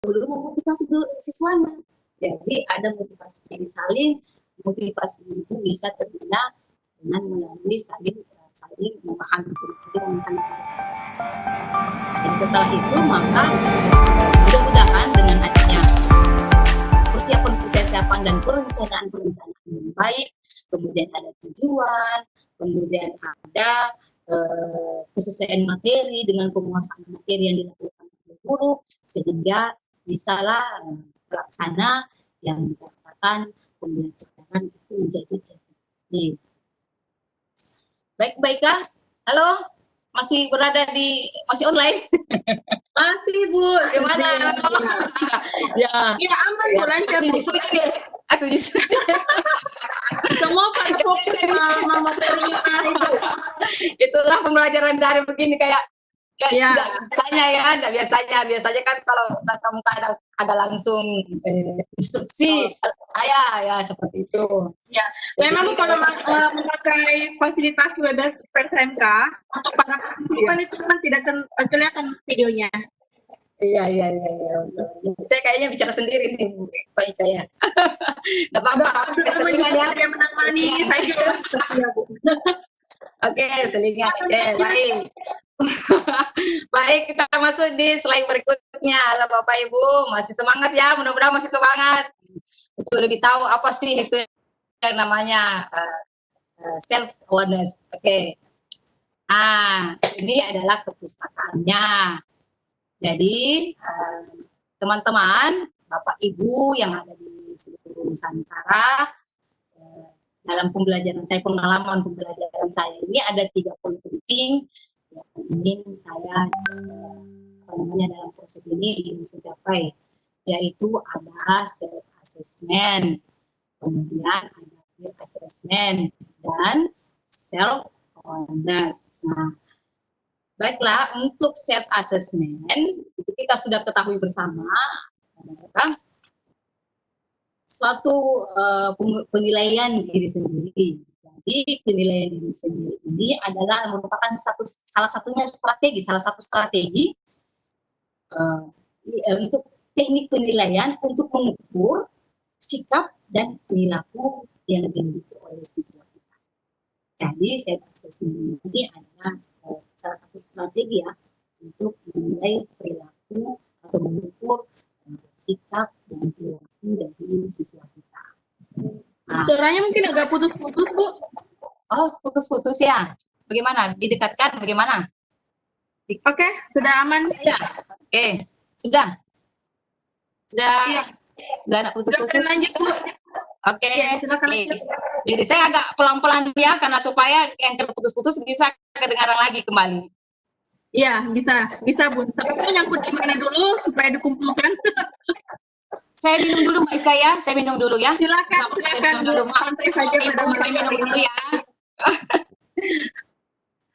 dulu memotivasi dulu siswanya. Jadi ada motivasi yang saling, motivasi itu bisa terbina dengan melalui saling memahami kurikulum. Jadi setelah itu maka mudah-mudahan dengan adanya persiapan dan perencanaan yang baik, kemudian ada tujuan, kemudian ada kesesuaian materi dengan penguasaan materi yang dilakukan oleh guru, sehingga bisalah pelaksana yang mendapatkan pembelajaran itu menjadi efektif. Baik Kak, halo, masih online? Masih Bu. Gimana? Ya aman Bu, lancar Bu. Semua pada fokus sama materinya itu. Itulah pembelajaran dari begini kayak ya. Enggak biasanya kan kalau tatap muka ada langsung instruksi saya ya seperti itu. Ya, memang kalau memakai fasilitas Webex PSMK untuk para partisipan itu kan tidak kelihatan videonya. Iya. Saya kayaknya bicara sendiri nih, Pak Ika ya. Enggak apa-apa. Selingan ya. Yang menemani saya. Oke, selingan. Baik. Baik, kita masuk di slide berikutnya. Halo Bapak Ibu, masih semangat ya? Mudah-mudahan masih semangat. Untuk lebih tahu apa sih itu yang namanya self awareness. Oke. Ini adalah kepustakaannya. Jadi teman-teman, Bapak Ibu yang ada di seluruh Nusantara, dalam pembelajaran saya, pengalaman pembelajaran saya ini ada 3 poin penting yang ingin saya dalam proses ini ingin saya capai, yaitu ada self assessment, kemudian ada peer assessment, dan self awareness. Nah, baiklah, untuk self assessment itu kita sudah ketahui bersama adalah suatu penilaian diri sendiri. Jadi penilaian diri sendiri ini adalah merupakan salah satu strategi untuk teknik penilaian untuk mengukur sikap dan perilaku yang dimiliki oleh siswa kita. Jadi self assessment ini adalah salah satu strategi ya untuk menilai perilaku atau mengukur sikap dan perilaku dari siswa kita. Suaranya mungkin agak putus-putus Bu. Oh, putus-putus ya. Bagaimana? Didekatkan bagaimana? Oke, sudah aman. Ya. Oke, sudah. Sudah. Sudah ada putus-putus. Lanjut Bu. Oke. Jadi saya agak pelan-pelan ya karena supaya yang terputus-putus bisa kedengaran lagi kembali. Iya, bisa Bu. Tapi nyangkut di mana dulu supaya dikumpulkan. Saya minum dulu Mbak Ika ya, saya minum dulu ya. Silakan dulu. Santai saja Ibu, saya minum dulu ya.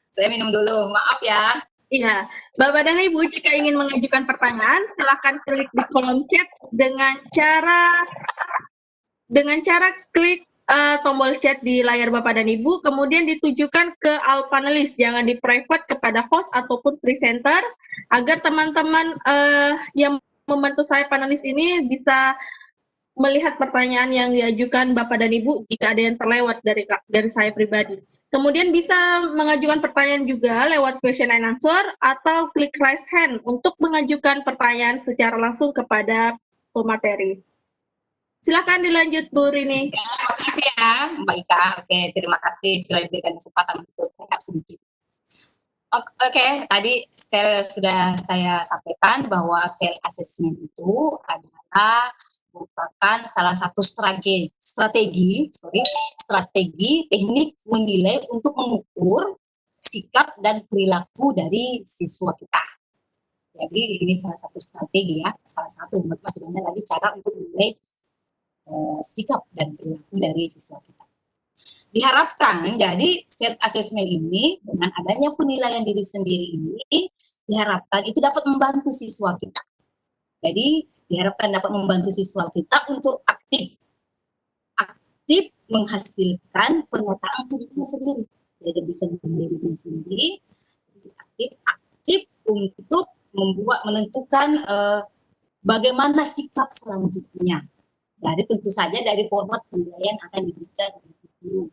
Saya minum dulu, maaf ya. Iya, Bapak dan Ibu jika ingin mengajukan pertanyaan, silakan klik di kolom chat dengan cara klik tombol chat di layar Bapak dan Ibu, kemudian ditujukan ke all panelis, jangan di private kepada host ataupun presenter, agar teman-teman yang membantu saya panelis ini bisa melihat pertanyaan yang diajukan Bapak dan Ibu jika ada yang terlewat dari saya pribadi. Kemudian bisa mengajukan pertanyaan juga lewat question and answer atau klik raise hand untuk mengajukan pertanyaan secara langsung kepada pemateri. Silakan dilanjut Bu Rini. Terima kasih ya Mbak Ika. Oke, terima kasih sudah diberikan kesempatan untuk bertanya sedikit. Oke, tadi sudah saya sampaikan bahwa self assessment itu adalah merupakan salah satu strategi teknik menilai untuk mengukur sikap dan perilaku dari siswa kita. Jadi ini salah satu strategi ya, masih banyak lagi cara untuk menilai sikap dan perilaku dari siswa kita. Diharapkan jadi self assessment ini dengan adanya penilaian diri sendiri ini diharapkan itu dapat membantu siswa kita. Jadi diharapkan dapat membantu siswa kita untuk aktif menghasilkan pernyataan dirinya sendiri. Jadi bisa dirinya sendiri aktif untuk menentukan bagaimana sikap selanjutnya. Jadi tentu saja dari format penilaian akan diberikan oleh guru.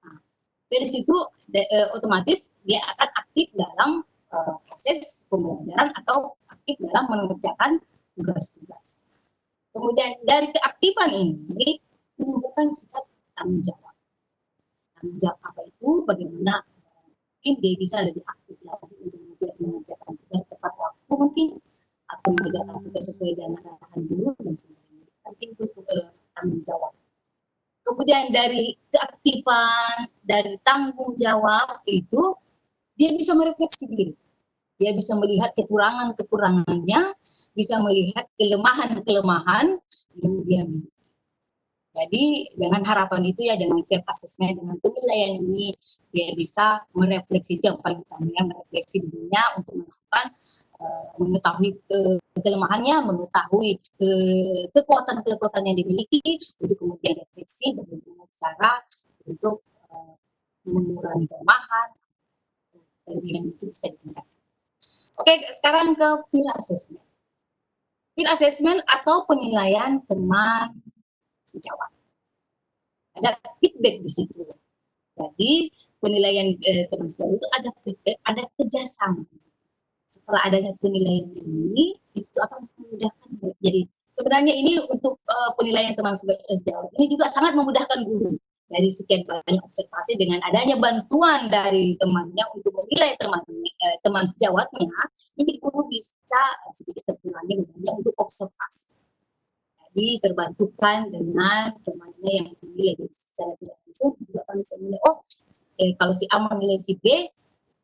Nah, dari situ otomatis dia akan aktif dalam proses pembelajaran atau aktif dalam mengerjakan tugas-tugas. Kemudian dari keaktifan ini menunjukkan sikap tanggung jawab. Tanggung jawab apa itu? Bagaimana mungkin dia bisa lebih aktif lagi untuk mengerjakan tugas tepat waktu mungkin, atau mengerjakan tugas sesuai dengan arahan guru dan sebagainya. Penting untuk tanggung jawab. Kemudian dari keaktifan, dari tanggung jawab itu dia bisa merefleksi diri. Dia bisa melihat kekurangan-kekurangannya, bisa melihat kelemahan-kelemahan yang dia miliki. Jadi dengan harapan itu ya, dengan self assessment, dengan penilaian ini dia bisa merefleksi, itu yang paling utama ya, merefleksi dirinya untuk melakukan mengetahui kelemahannya, mengetahui kekuatan-kekuatan yang dimiliki, untuk kemudian refleksi bagaimana cara untuk mengurangi kelemahan, kelebihan itu bisa ditingkatkan. Oke, sekarang ke peer assessment. Peer assessment atau penilaian teman sejawat. Ada feedback di situ. Jadi penilaian teman sejawat itu ada feedback, ada kerjasama. Setelah adanya penilaian ini, itu akan memudahkan. Jadi sebenarnya ini untuk penilaian teman sejawat ini juga sangat memudahkan guru. Dari sekian banyak observasi, dengan adanya bantuan dari temannya untuk menilai teman sejawatnya, ini guru bisa sedikit terkurangi bebannya untuk observasi. Jadi terbantukan dengan temannya yang menilai secara tidak langsung, juga akan bisa menilai, kalau si A menilai si B,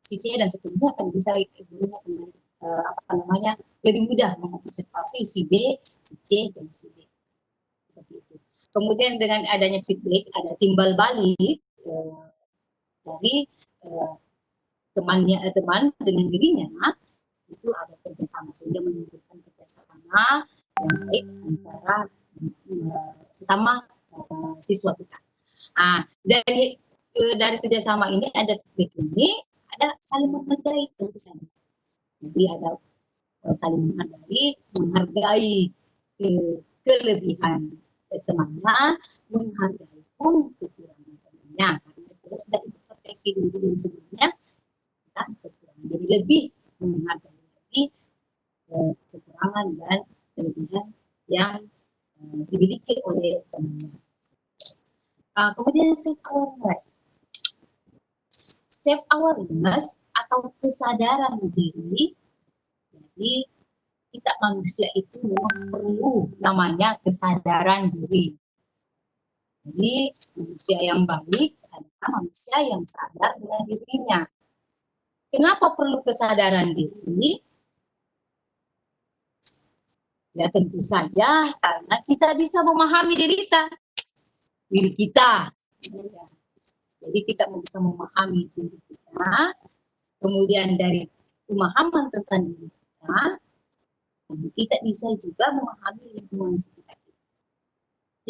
si C dan seterusnya, akan bisa gurunya lebih mudah mengobservasi si B, si C dan si D. Kemudian dengan adanya feedback, ada timbal balik dari teman dengan dirinya, itu ada kerjasama, sehingga menunjukkan kerjasama yang baik antara sesama siswa kita. Nah, dari kerjasama ini ada feedback ini, ada saling menghargai tentu saja. Jadi ada saling menghargai kelebihan temannya, menghargai pun kekurangan temannya, karena kita sudah intervensi dulu sebelumnya dan kekurangan, jadi lebih menghargai lagi kekurangan dan kelebihan yang dimiliki oleh temannya. Kemudian self awareness atau kesadaran diri. Jadi kita manusia itu memang perlu namanya kesadaran diri. Jadi manusia yang baik adalah manusia yang sadar dengan dirinya. Kenapa perlu kesadaran diri? Ya tentu saja karena kita bisa memahami diri kita. Jadi kita bisa memahami diri kita. Kemudian dari pemahaman tentang diri kita bisa juga memahami lingkungan sekitar kita.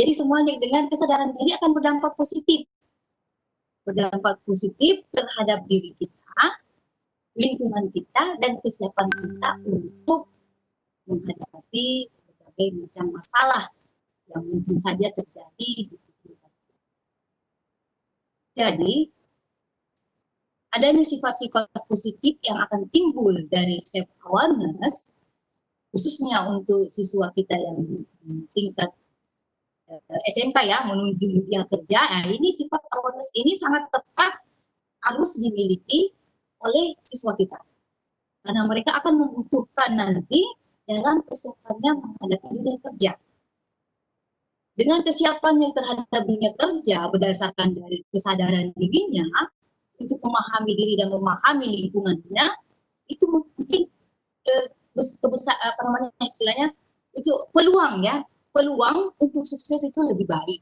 Jadi semuanya dengan kesadaran diri akan berdampak positif. Berdampak positif terhadap diri kita, lingkungan kita, dan kesiapan kita untuk menghadapi berbagai macam masalah yang mungkin saja terjadi di hidup kita. Jadi, adanya sifat-sifat positif yang akan timbul dari self awareness, khususnya untuk siswa kita yang tingkat SMK ya, menuju dunia kerja. Ini sifat awareness ini sangat tepat harus dimiliki oleh siswa kita, karena mereka akan membutuhkan nanti dalam kesiapannya menghadapi dunia kerja. Dengan kesiapannya terhadap dunia kerja berdasarkan dari kesadaran dirinya untuk memahami diri dan memahami lingkungannya, itu mungkin istilahnya itu peluang untuk sukses itu lebih baik.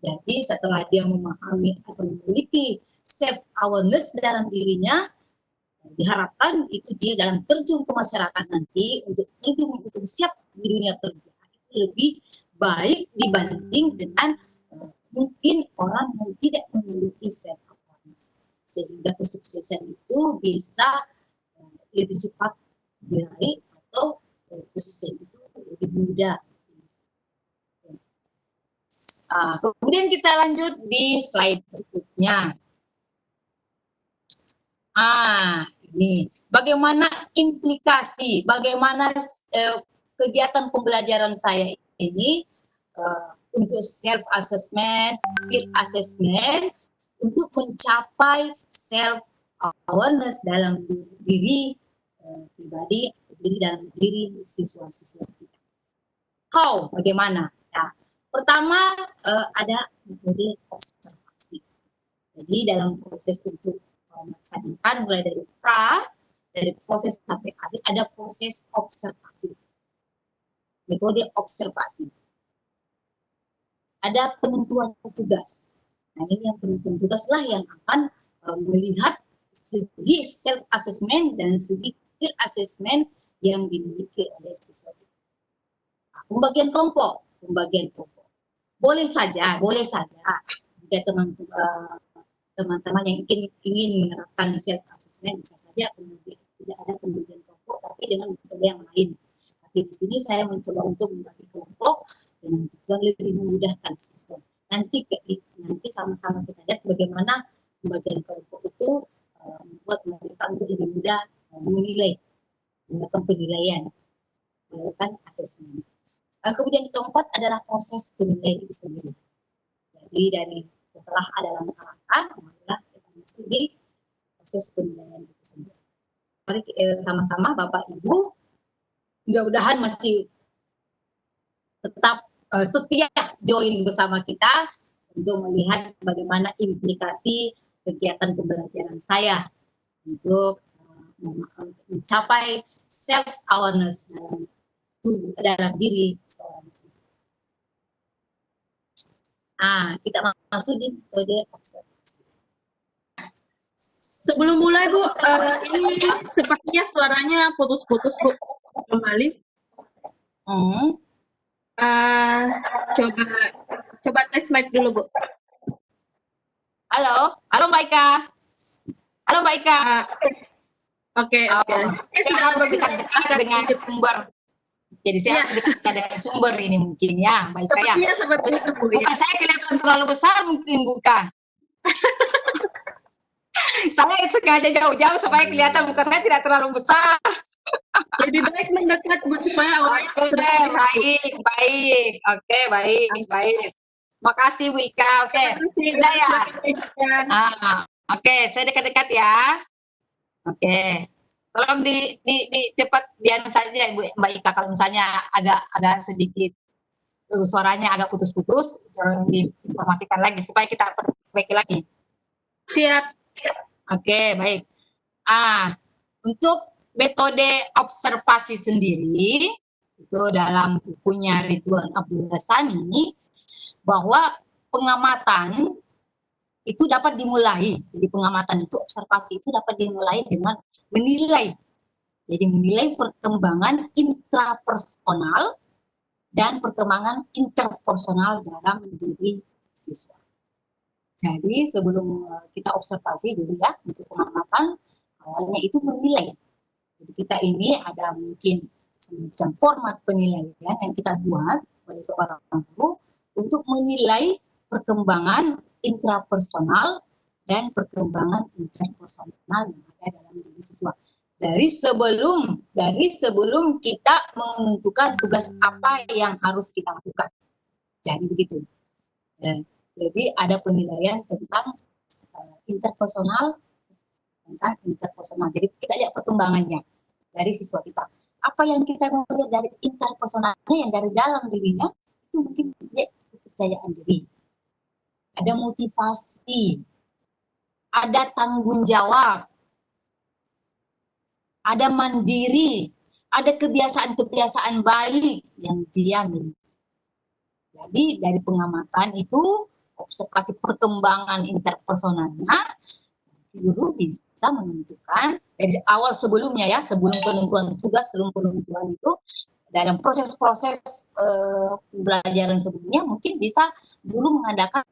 Jadi setelah dia memahami atau memiliki self awareness dalam dirinya, diharapkan itu dia dalam terjun ke masyarakat nanti untuk siap di dunia kerja itu lebih baik dibanding dengan mungkin orang yang tidak memiliki self awareness, sehingga kesuksesan itu bisa lebih cepat diraih atau kesuksesan itu lebih mudah. Kemudian kita lanjut di slide berikutnya. Ini bagaimana implikasi, bagaimana kegiatan pembelajaran saya ini untuk self assessment, peer assessment, untuk mencapai self awareness dalam diri pribadi, dalam diri siswa-siswa kita. How? Bagaimana? Nah, pertama ada metode observasi. Jadi dalam proses untuk melaksanakan mulai dari proses sampai akhir ada proses observasi. Metode observasi. Ada penentuan tugas. Nah, ini yang penentuan tugas lah yang akan melihat segi self assessment dan segi peer assessment yang dimiliki oleh siswa. Pembagian kelompok. Boleh saja jika teman-teman yang ingin menerapkan self assessment bisa saja kemudian tidak ada pembagian kelompok tapi dengan metode yang lain. Tapi di sini saya mencoba untuk membagi kelompok dengan tujuan lebih memudahkan sistem. Nanti sama-sama kita lihat bagaimana pembagian kelompok itu membuat mereka untuk lebih mudah menilai, melakukan penilaian, melakukan asesmen. Kemudian yang keempat adalah proses penilaian itu sendiri. Jadi dari setelah ada langkah-langkah, marilah kita masuk di proses penilaian itu sendiri. Mari sama-sama Bapak Ibu, mudah-mudahan masih tetap setia join bersama kita untuk melihat bagaimana implikasi kegiatan pembelajaran saya untuk mencapai self awareness dalam diri seorang siswa. Kita masuk di metode observasi. Sebelum mulai Bu, ini sepertinya suaranya putus-putus Bu, kembali. Coba tes mic dulu Bu. Halo Mbak Ika. Oke. Saya harus dekat-dekat dengan sumber. Jadi saya harus dekat dengan sumber ini mungkin ya, Mbak Ika ya. Sepertinya seperti itu Bu. Bukan saya kelihatan terlalu besar mungkin buka. Saya sengaja jauh-jauh supaya kelihatan muka saya tidak terlalu besar. Lebih baik mendekat Bu supaya orangnya baik. Oke, baik. Makasih Bu Ika. Oke. Sudah ya. Oke, saya dekat-dekat ya. Oke. Tolong di cepat biar saja Mbak Ika kalau misalnya agak sedikit suaranya agak putus-putus, tolong diinformasikan lagi supaya kita perbaiki lagi. Siap. Oke, baik. Untuk metode observasi sendiri itu dalam bukunya Ridwan Abdul Sani bahwa pengamatan itu dapat dimulai. Jadi pengamatan itu, observasi itu dapat dimulai dengan menilai. Jadi menilai perkembangan intrapersonal dan perkembangan interpersonal dalam diri siswa. Jadi sebelum kita observasi dulu ya, untuk pengamatan, awalnya itu menilai. Jadi kita ini ada mungkin semacam format penilaian yang kita buat oleh seorang guru untuk menilai perkembangan intrapersonal dan perkembangan interpersonal yang ada dalam diri siswa. Dari sebelum kita menentukan tugas apa yang harus kita lakukan. Jadi begitu. Jadi ada penilaian tentang interpersonal. Jadi kita lihat perkembangannya dari siswa kita. Apa yang kita mau lihat dari interpersonalnya yang dari dalam dirinya itu mungkin lihat kepercayaan diri. Ada motivasi, ada tanggung jawab, ada mandiri, ada kebiasaan-kebiasaan baik yang dia miliki. Jadi dari pengamatan itu, observasi perkembangan interpersonalnya, guru bisa menentukan dari awal sebelumnya ya, sebelum penentuan tugas, sebelum penentuan itu, dalam proses-proses pembelajaran sebelumnya mungkin bisa guru mengadakan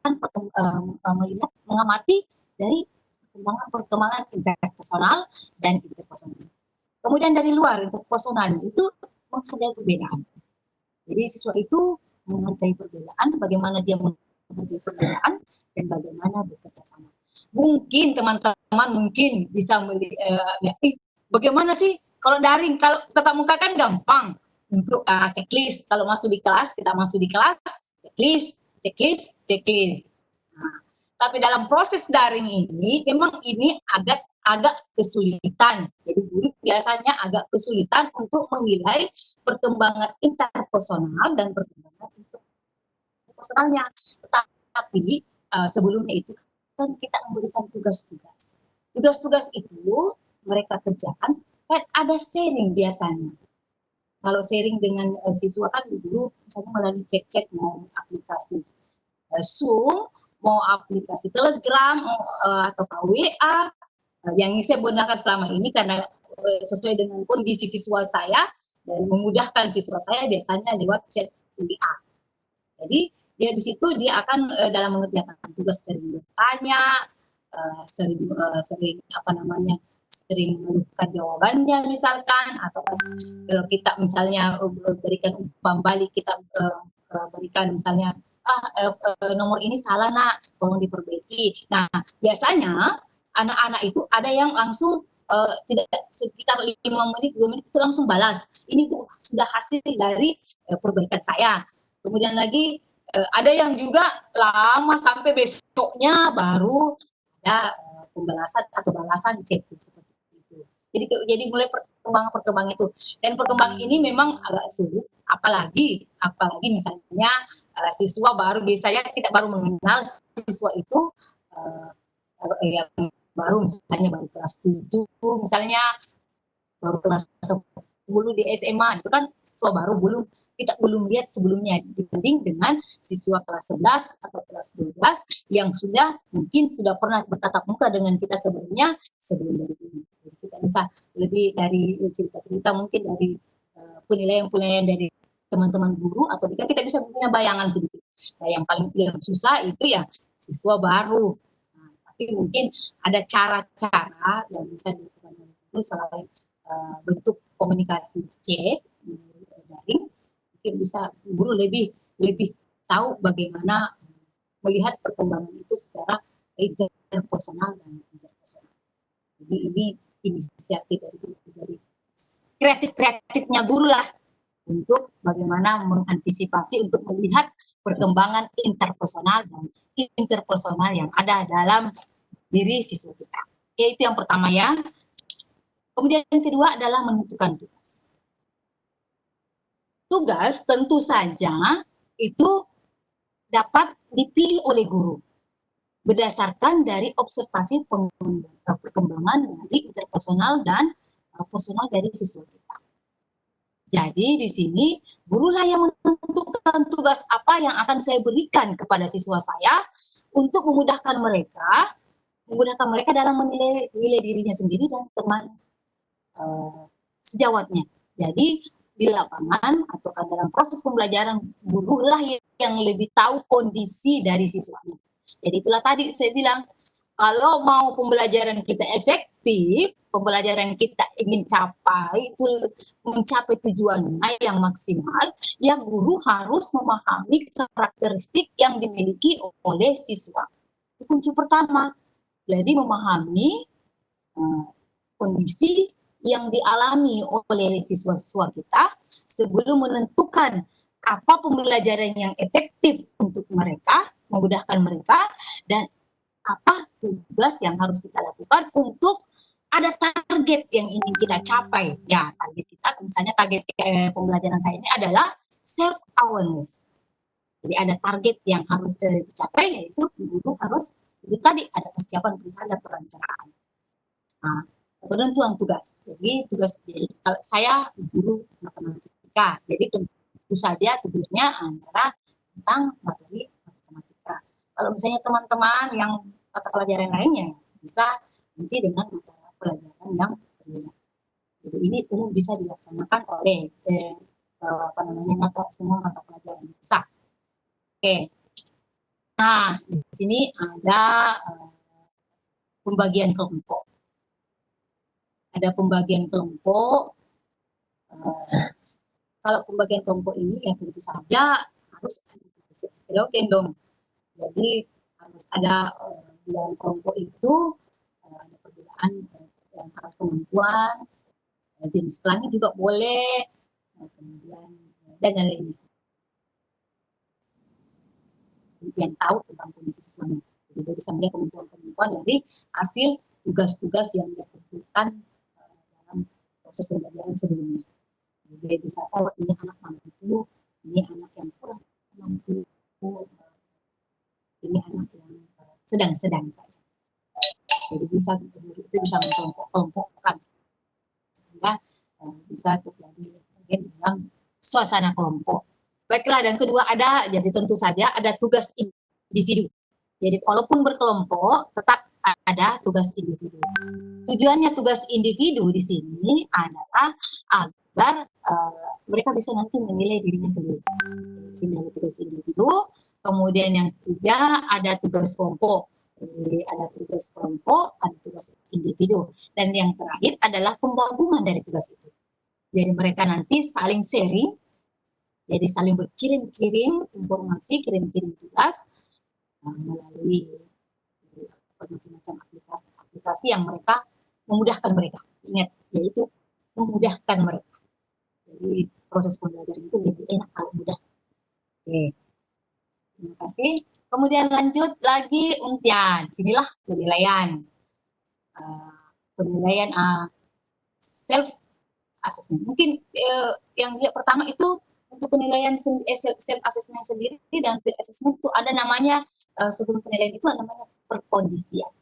melihat, mengamati dari perkembangan interpersonal dan interpersonal. Kemudian dari luar interpersonal itu menghargai perbedaan. Jadi siswa itu menghargai perbedaan, bagaimana dia menghargai perbedaan, dan bagaimana bekerja sama. Mungkin teman-teman mungkin bisa bagaimana sih kalau daring, kalau tatap muka kan gampang untuk checklist. Kalau masuk di kelas, kita masuk di kelas, checklist. Nah, tapi dalam proses daring ini, memang ini agak kesulitan. Jadi guru biasanya agak kesulitan untuk menilai perkembangan interpersonal dan perkembangan interpersonalnya. Tetapi sebelumnya itu kan kita memberikan tugas-tugas. Tugas-tugas itu mereka kerjakan, kan ada sharing biasanya. Kalau sharing dengan siswa kan dulu misalnya melalui chat-chat, mau aplikasi Zoom, mau aplikasi Telegram, atau WA, yang saya gunakan selama ini karena sesuai dengan kondisi siswa saya dan memudahkan siswa saya biasanya lewat chat WA. Jadi dia di situ dia akan dalam mengerjakan tugas sering bertanya, sering menentukan jawabannya misalkan, atau kalau kita misalnya berikan umpan balik, kita berikan misalnya nomor ini salah nak, tolong diperbaiki. Nah biasanya anak-anak itu ada yang langsung tidak sekitar 5 menit 2 menit itu langsung balas, ini sudah hasil dari perbaikan saya. Kemudian lagi ada yang juga lama sampai besoknya baru ada pembalasan atau balasan chat seperti itu. Jadi mulai perkembangan itu, dan perkembangan ini memang agak sulit, apalagi misalnya siswa baru, biasanya kita baru mengenal siswa itu yang baru misalnya baru kelas 7 misalnya, baru kelas 10 di SMA, itu kan siswa baru, kita belum lihat sebelumnya dibanding dengan siswa kelas 11 atau kelas 12 yang mungkin sudah pernah bertatap muka dengan kita sebelumnya sebelum dari ini. Jadi kita bisa lebih dari cerita-cerita, mungkin dari penilaian dari teman-teman guru, atau kita bisa punya bayangan sedikit. Nah, yang paling susah itu ya siswa baru. Nah, tapi mungkin ada cara-cara yang bisa dilakukan oleh guru selain bentuk komunikasi chat daring. Mungkin bisa guru lebih tahu bagaimana melihat perkembangan itu secara interpersonal dan interpersonal. Jadi ini inisiatif dari kreatifnya guru lah untuk bagaimana mengantisipasi untuk melihat perkembangan interpersonal dan interpersonal yang ada dalam diri siswa kita. Oke, itu yang pertama ya. Kemudian yang kedua adalah menentukan tugas. Tugas tentu saja itu dapat dipilih oleh guru berdasarkan dari observasi perkembangan dari interpersonal dan personal dari siswa kita. Jadi di sini gurulah yang menentukan tugas apa yang akan saya berikan kepada siswa saya untuk memudahkan mereka dalam menilai dirinya sendiri dan teman sejawatnya. Jadi di lapangan atau dalam proses pembelajaran, gurulah yang lebih tahu kondisi dari siswanya. Jadi itulah tadi saya bilang, kalau mau pembelajaran kita efektif, pembelajaran kita ingin mencapai tujuannya yang maksimal, ya guru harus memahami karakteristik yang dimiliki oleh siswa. Itu kunci pertama. Jadi memahami kondisi yang dialami oleh siswa-siswa kita sebelum menentukan apa pembelajaran yang efektif untuk mereka, memudahkan mereka, dan apa tugas yang harus kita lakukan untuk ada target yang ingin kita capai. Ya, target kita, misalnya target pembelajaran saya ini adalah self-awareness. Jadi ada target yang harus dicapai, yaitu guru harus, itu tadi ada persiapan, ada perencanaan. Nah, penentuan tugas. Jadi kalau saya guru matematika, jadi tentu saja tugasnya antara tentang materi matematika. Kalau misalnya teman-teman yang mata pelajaran lainnya bisa nanti dengan mata pelajaran yang berbeda. Jadi ini umum bisa dilaksanakan oleh semua mata pelajaran bisa. Oke. Nah, di sini ada pembagian kelompok. Ada pembagian kelompok. kalau pembagian kelompok ini ya tentu saja harus ada heterogen dong. Jadi harus ada di dalam kelompok itu ada perbedaan antara kemampuan, jenis kelamin juga boleh, kemudian dan lain-lain. Yang tahu tentang kondisi siswanya. Jadi dia bisa melihat kemampuan-kemampuan dari hasil tugas-tugas yang dia kumpulkan dalam proses pembelajaran sebelumnya. Jadi dia bisa tahu ini anak mampu, ini anak yang kurang mampu, ini anak yang sedang-sedang saja. Jadi bisa itu bisa mengelompok-kelompokkan sehingga bisa terjadi dalam suasana kelompok. Baiklah, dan kedua ada, jadi tentu saja ada tugas individu. Jadi walaupun berkelompok, tetap ada tugas individu. Tujuannya tugas individu di sini adalah agar mereka bisa nanti menilai dirinya sendiri. Di sini ada tugas individu, kemudian yang ketiga ada tugas kelompok. Jadi ada tugas kelompok, ada tugas individu. Dan yang terakhir adalah penggabungan dari tugas itu. Jadi mereka nanti saling sharing, jadi saling berkirim-kirim informasi, kirim-kirim tugas melalui berbagai macam aplikasi yang mereka memudahkan mereka. Ingat, yaitu memudahkan mereka. Jadi proses pembelajaran itu lebih enak kalau mudah. Oke. Terima kasih. Kemudian lanjut lagi untian. Sinilah penilaian. Penilaian self assessment. Mungkin yang dia pertama itu untuk penilaian self assessment sendiri dan peer assessment itu ada namanya sebelum penilaian itu ada namanya perkondisian.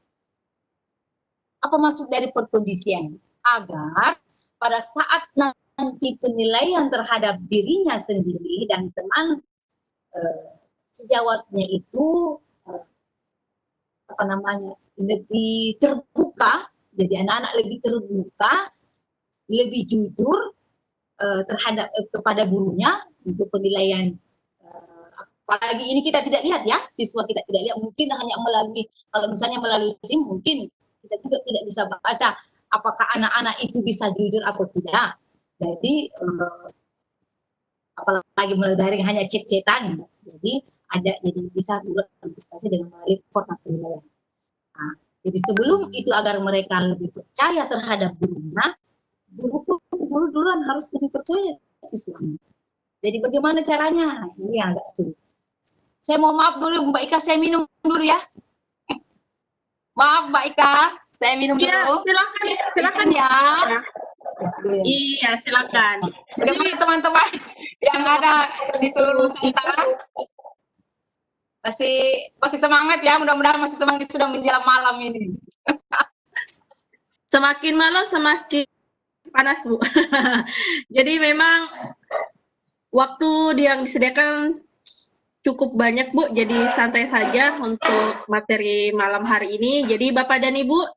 Apa maksud dari perkondisian? Agar pada saat nanti penilaian terhadap dirinya sendiri dan teman sejawatnya itu lebih terbuka, jadi anak-anak lebih terbuka, lebih jujur terhadap kepada gurunya untuk penilaian. Apalagi ini kita tidak lihat ya, siswa kita tidak lihat, mungkin hanya melalui, kalau misalnya melalui SIM mungkin kita juga tidak bisa baca apakah anak-anak itu bisa jujur atau tidak. Jadi apalagi melalui hanya chat-chatan, jadi bisa diskusi dengan melalui format penilaian. Nah, jadi sebelum itu agar mereka lebih percaya terhadap gurunya, guru duluan harus lebih percaya siswanya. Jadi bagaimana caranya? Ini agak sulit. Saya mau maaf dulu Mbak Ika, saya minum dulu ya. Maaf Mbak Ika, saya minum dulu. Silakan ya. Iya, silakan. Bagaimana teman-teman yang ada di seluruh Nusantara? Masih semangat ya, mudah-mudahan masih semangat sudah menjelang malam ini. Semakin malam semakin panas, Bu. Jadi memang waktu yang disediakan cukup banyak, Bu. Jadi santai saja untuk materi malam hari ini. Jadi Bapak dan Ibu,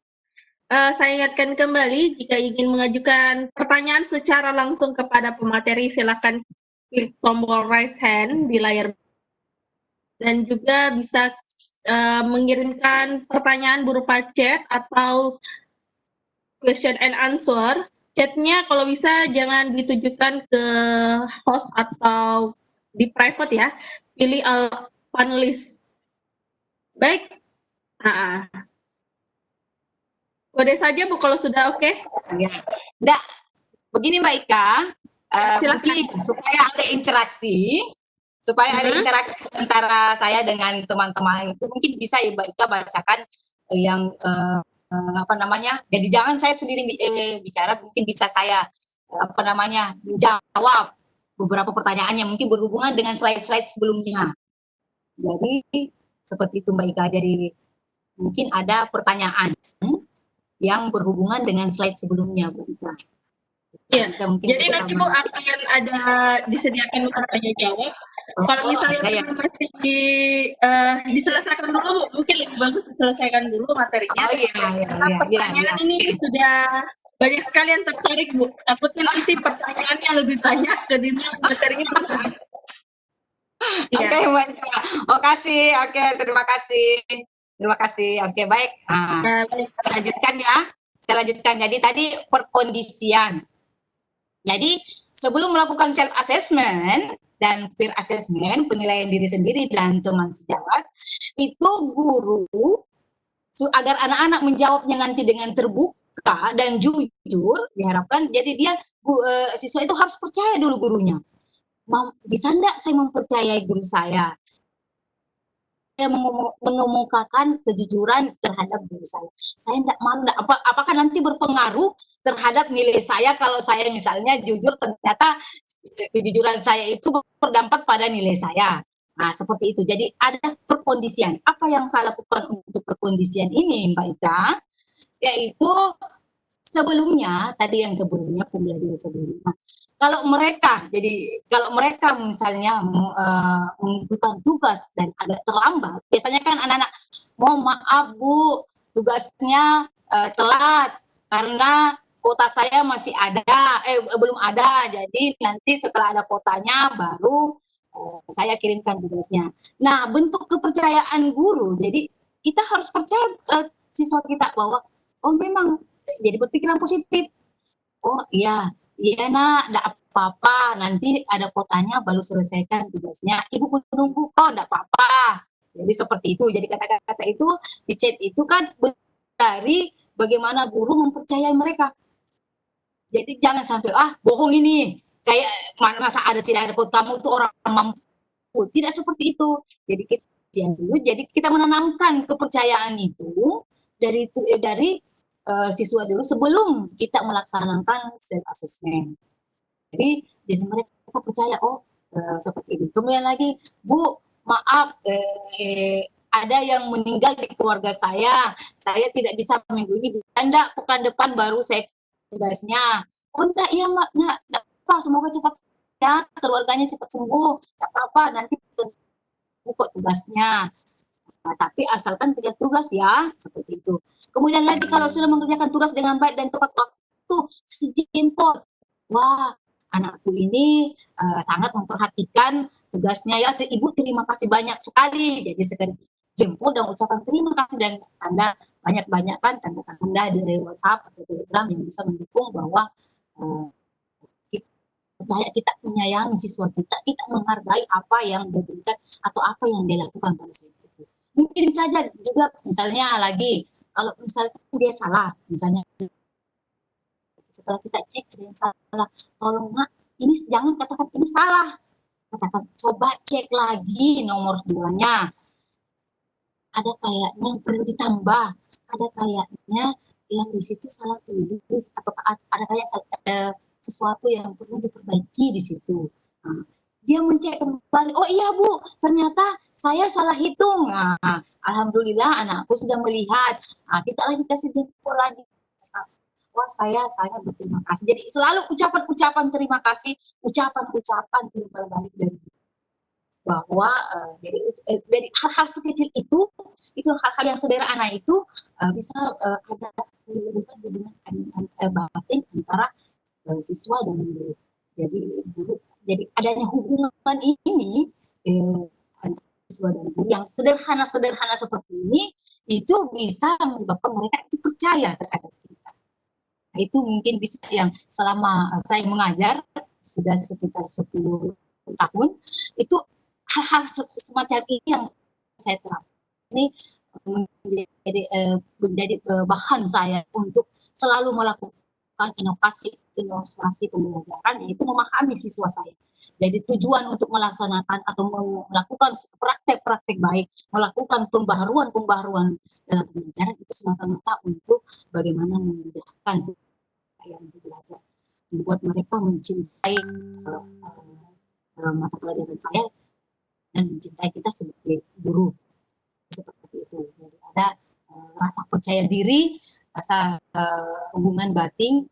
saya ingatkan kembali jika ingin mengajukan pertanyaan secara langsung kepada pemateri, silakan klik tombol raise hand di layar dan juga bisa mengirimkan pertanyaan berupa chat atau question and answer. Chatnya kalau bisa jangan ditujukan ke host atau di private ya, pilih panelis. Baik, kode saja Bu kalau sudah oke. Ya. Nah, begini Mbak Ika, silakan. supaya ada interaksi, ada interaksi antara saya dengan teman-teman itu mungkin bisa ya Mbak Ika bacakan yang jadi jangan saya sendiri bicara, mungkin bisa saya menjawab beberapa pertanyaan yang mungkin berhubungan dengan slide-slide sebelumnya. Jadi seperti itu Mbak Ika, jadi mungkin ada pertanyaan yang berhubungan dengan slide sebelumnya Bu Ika. Iya, jadi nanti Bu akan ada disediakan pertanyaan jawab. Kalau misalnya masih diselesaikan dulu, mungkin lebih bagus diselesaikan dulu materinya. Oh iya. Pertanyaan ini sudah banyak sekali yang tertarik, Bu. Takutnya nanti pertanyaannya lebih banyak, jadi materinya. Oke, Mbak. Makasih. Oke, terima kasih. Oke, baik. Saya lanjutkan ya. Jadi tadi perkondisian. Jadi sebelum melakukan self assessment dan peer assessment, penilaian diri sendiri dan teman sejawat, itu guru agar anak-anak menjawabnya nanti dengan terbuka dan jujur diharapkan. Jadi dia siswa itu harus percaya dulu gurunya. Bisa enggak saya mempercayai guru saya? Saya mengemukakan kejujuran terhadap diri saya. Saya tidak malu, apakah nanti berpengaruh terhadap nilai saya kalau saya misalnya jujur, ternyata kejujuran saya itu berdampak pada nilai saya. Nah, seperti itu. Jadi ada perkondisian. Apa yang saya lakukan untuk perkondisian ini, Mbak Ika? Yaitu sebelumnya, tadi yang sebelumnya, pembelajaran sebelumnya. Kalau mereka misalnya mengumpulkan tugas dan agak terlambat, biasanya kan anak-anak, mohon maaf Bu, tugasnya telat karena kota saya masih ada, belum ada, jadi nanti setelah ada kotanya baru saya kirimkan tugasnya. Nah, bentuk kepercayaan guru, jadi kita harus percaya siswa kita bahwa oh memang, jadi berpikiran positif. Oh iya, iya nak, enggak apa-apa, nanti ada kotanya baru selesaikan tugasnya. Ibu menunggu kok, enggak apa-apa. Jadi seperti itu. Jadi kata-kata itu di chat itu kan dari bagaimana guru mempercayai mereka. Jadi jangan sampai bohong ini. Kayak masa ada tidak ada kotamu itu orang mampu. Tidak seperti itu. Jadi kita menanamkan kepercayaan itu dari siswa dulu sebelum kita melaksanakan self assessment. Jadi mereka percaya seperti ini. Kemudian lagi, Bu, maaf ada yang meninggal di keluarga saya tidak bisa minggu ini. Enggak, pekan depan baru saya tugasnya. Oh enggak, iya Mbak, enggak apa, semoga cepat ya, keluarganya cepat sembuh. Enggak apa-apa, nanti buka tugasnya. Nah, tapi asalkan kerja tugas ya, seperti itu. Kemudian lagi kalau sudah mengerjakan tugas dengan baik dan tepat waktu, kasih jempol. Wah, anakku ini sangat memperhatikan tugasnya ya. Ibu terima kasih banyak sekali. Jadi sekali jempol dan ucapan terima kasih dan tanda banyak-banyak kan tanda-tanda di WhatsApp atau Telegram yang bisa mendukung bahwa kita menyayangi siswa kita menghargai apa yang diberikan atau apa yang dilakukan pada saat itu. Mungkin saja juga misalnya lagi kalau misalnya dia salah, misalnya setelah kita cek ada yang salah, tolong nak, ini jangan katakan ini salah, katakan coba cek lagi nomor 2-nya, ada kayaknya yang perlu ditambah, ada kayaknya yang di situ salah tulis atau ada kayak sesuatu yang perlu diperbaiki di situ. Nah, dia mencek kembali, oh iya Bu, ternyata saya salah hitung. Nah, alhamdulillah anakku sudah melihat. Nah, kita lagi kasih jempol lagi. Wah, saya berterima kasih. Jadi selalu ucapan-ucapan terima kasih, ucapan-ucapan timbal balik dari bahwa dari hal-hal sekecil itu hal-hal yang sederhana itu bisa ada hubungan batin antara siswa dan guru. Jadi adanya hubungan ini antara siswa dan guru yang sederhana seperti ini itu bisa menyebabkan mereka itu percaya terhadap kita. Nah, itu mungkin bisa yang selama saya mengajar sudah sekitar 10 tahun itu hal-hal semacam ini yang saya terapkan. Ini menjadi bahan saya untuk selalu melakukan inovasi pembelajaran, yaitu memahami siswa saya. Jadi tujuan untuk melaksanakan atau melakukan praktek-praktek baik, melakukan pembaharuan dalam pembelajaran itu semata-mata untuk bagaimana memudahkan siswa yang belajar, membuat mereka mencintai mata pelajaran saya dan mencintai kita sebagai guru. Seperti itu. Jadi ada rasa percaya diri, rasa hubungan batin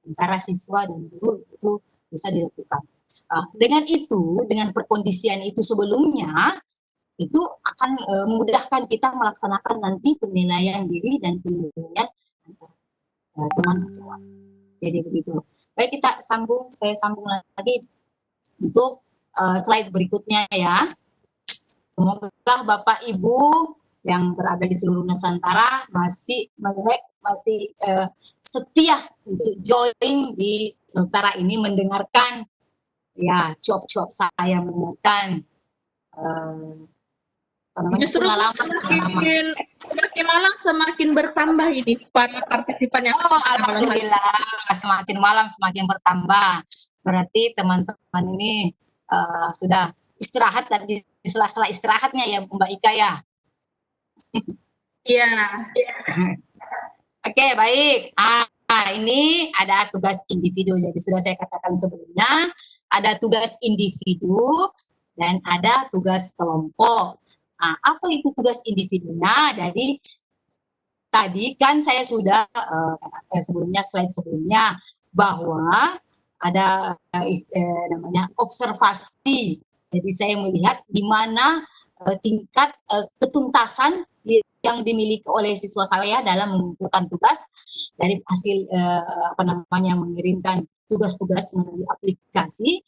antara siswa dan guru itu bisa dilakukan. Dengan perkondisian itu sebelumnya itu akan memudahkan kita melaksanakan nanti penilaian diri dan penilaian teman sejawat. Jadi begitu. Baik, saya sambung lagi untuk slide berikutnya ya. Semoga Bapak Ibu yang berada di seluruh Nusantara masih setia untuk join di sementara ini mendengarkan ya cuap-cuap saya, mendengarkan Justru semakin malam semakin bertambah ini para partisipan yang alhamdulillah, semakin malam semakin bertambah. Berarti teman-teman ini sudah istirahat, dan di sela-sela istirahatnya ya Mbak Ika ya. Iya. Oke, baik. Ini ada tugas individu. Jadi sudah saya katakan sebelumnya, ada tugas individu dan ada tugas kelompok. Nah, apa itu tugas individunya? Jadi tadi kan saya sudah sebelumnya, slide sebelumnya, bahwa ada namanya observasi. Jadi saya melihat di mana tingkat ketuntasan yang dimiliki oleh siswa saya dalam mengumpulkan tugas dari hasil mengirimkan tugas-tugas melalui aplikasi.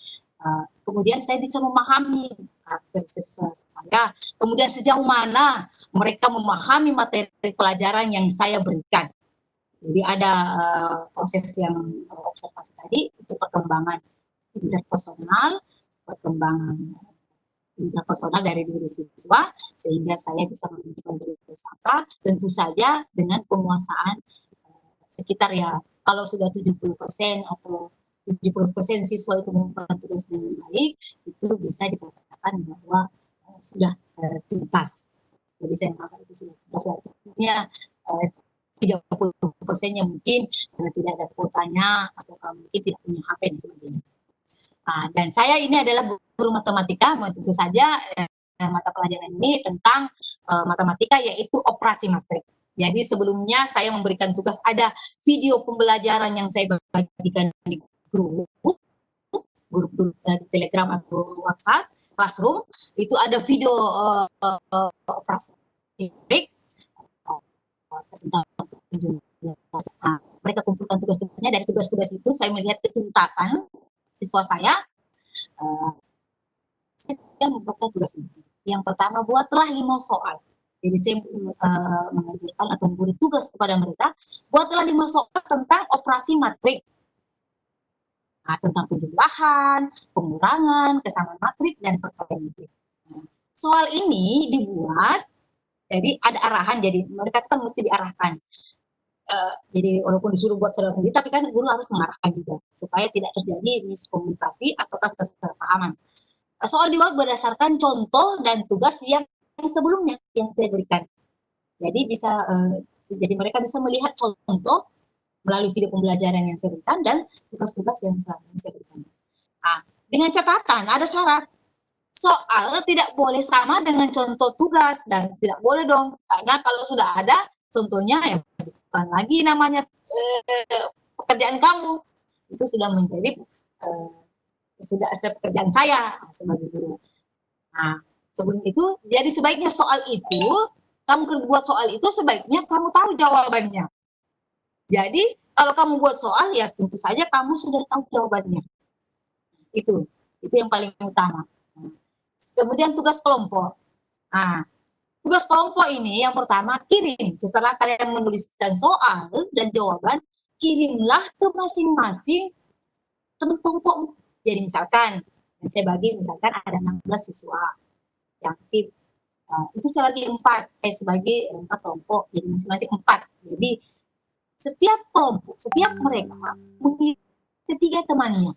Kemudian saya bisa memahami karakter siswa saya, kemudian sejauh mana mereka memahami materi pelajaran yang saya berikan. Jadi ada proses yang observasi tadi, itu perkembangan interpersonal, dari diri siswa, sehingga saya bisa menentukan diri tersangka, tentu saja dengan penguasaan sekitar ya, kalau sudah 70% atau 70% siswa itu mengumpulkan tugas dengan baik, itu bisa dikatakan bahwa sudah tuntas. Jadi saya mengatakan itu sudah tuntas. Artinya 30%-nya mungkin karena tidak ada kuotanya atau mungkin tidak punya HP dan sebagainya. Dan saya ini adalah guru matematika, tentu saja mata pelajaran ini tentang matematika, yaitu operasi matrik. Jadi sebelumnya saya memberikan tugas, ada video pembelajaran yang saya bagikan di grup Telegram atau WhatsApp Classroom. Itu ada video operasi matrik. Mereka kumpulkan tugas-tugasnya. Dari tugas-tugas itu saya melihat ketuntasan siswa saya. Saya membuatkan tugas ini. Yang pertama, buatlah 5 soal. Jadi saya mengajarkan atau memberi tugas kepada mereka, buatlah 5 soal tentang operasi matrik. Tentang penjumlahan, pengurangan, kesamaan matrik, dan perkalian matrik. Soal ini dibuat, jadi ada arahan, jadi mereka kan mesti diarahkan. Jadi walaupun disuruh buat sendiri, tapi kan guru harus mengarahkan juga supaya tidak terjadi miskomunikasi atau kesalahpahaman. Soal dibuat berdasarkan contoh dan tugas yang sebelumnya yang saya berikan. Jadi bisa jadi mereka bisa melihat contoh melalui video pembelajaran yang saya berikan dan tugas-tugas yang saya berikan. Dengan catatan ada syarat. Soal tidak boleh sama dengan contoh tugas, dan tidak boleh dong, karena kalau sudah ada contohnya ya bukan lagi namanya pekerjaan kamu, itu sudah menjadi sudah pekerjaan saya sebagai guru. Sebelum itu, jadi sebaiknya soal itu, kamu buat soal itu sebaiknya kamu tahu jawabannya. Jadi kalau kamu buat soal ya tentu saja kamu sudah tahu jawabannya. Itu yang paling utama. Kemudian tugas kelompok. Tugas kelompok ini yang pertama, kirim. Setelah kalian menuliskan soal dan jawaban, kirimlah ke masing-masing teman kelompok. Jadi misalkan, saya bagi misalkan ada 16 siswa yang aktif. Itu saya bagi 4, sebagai 4 kelompok, jadi masing-masing 4. Jadi setiap kelompok, setiap mereka mengirim ke 3 temannya.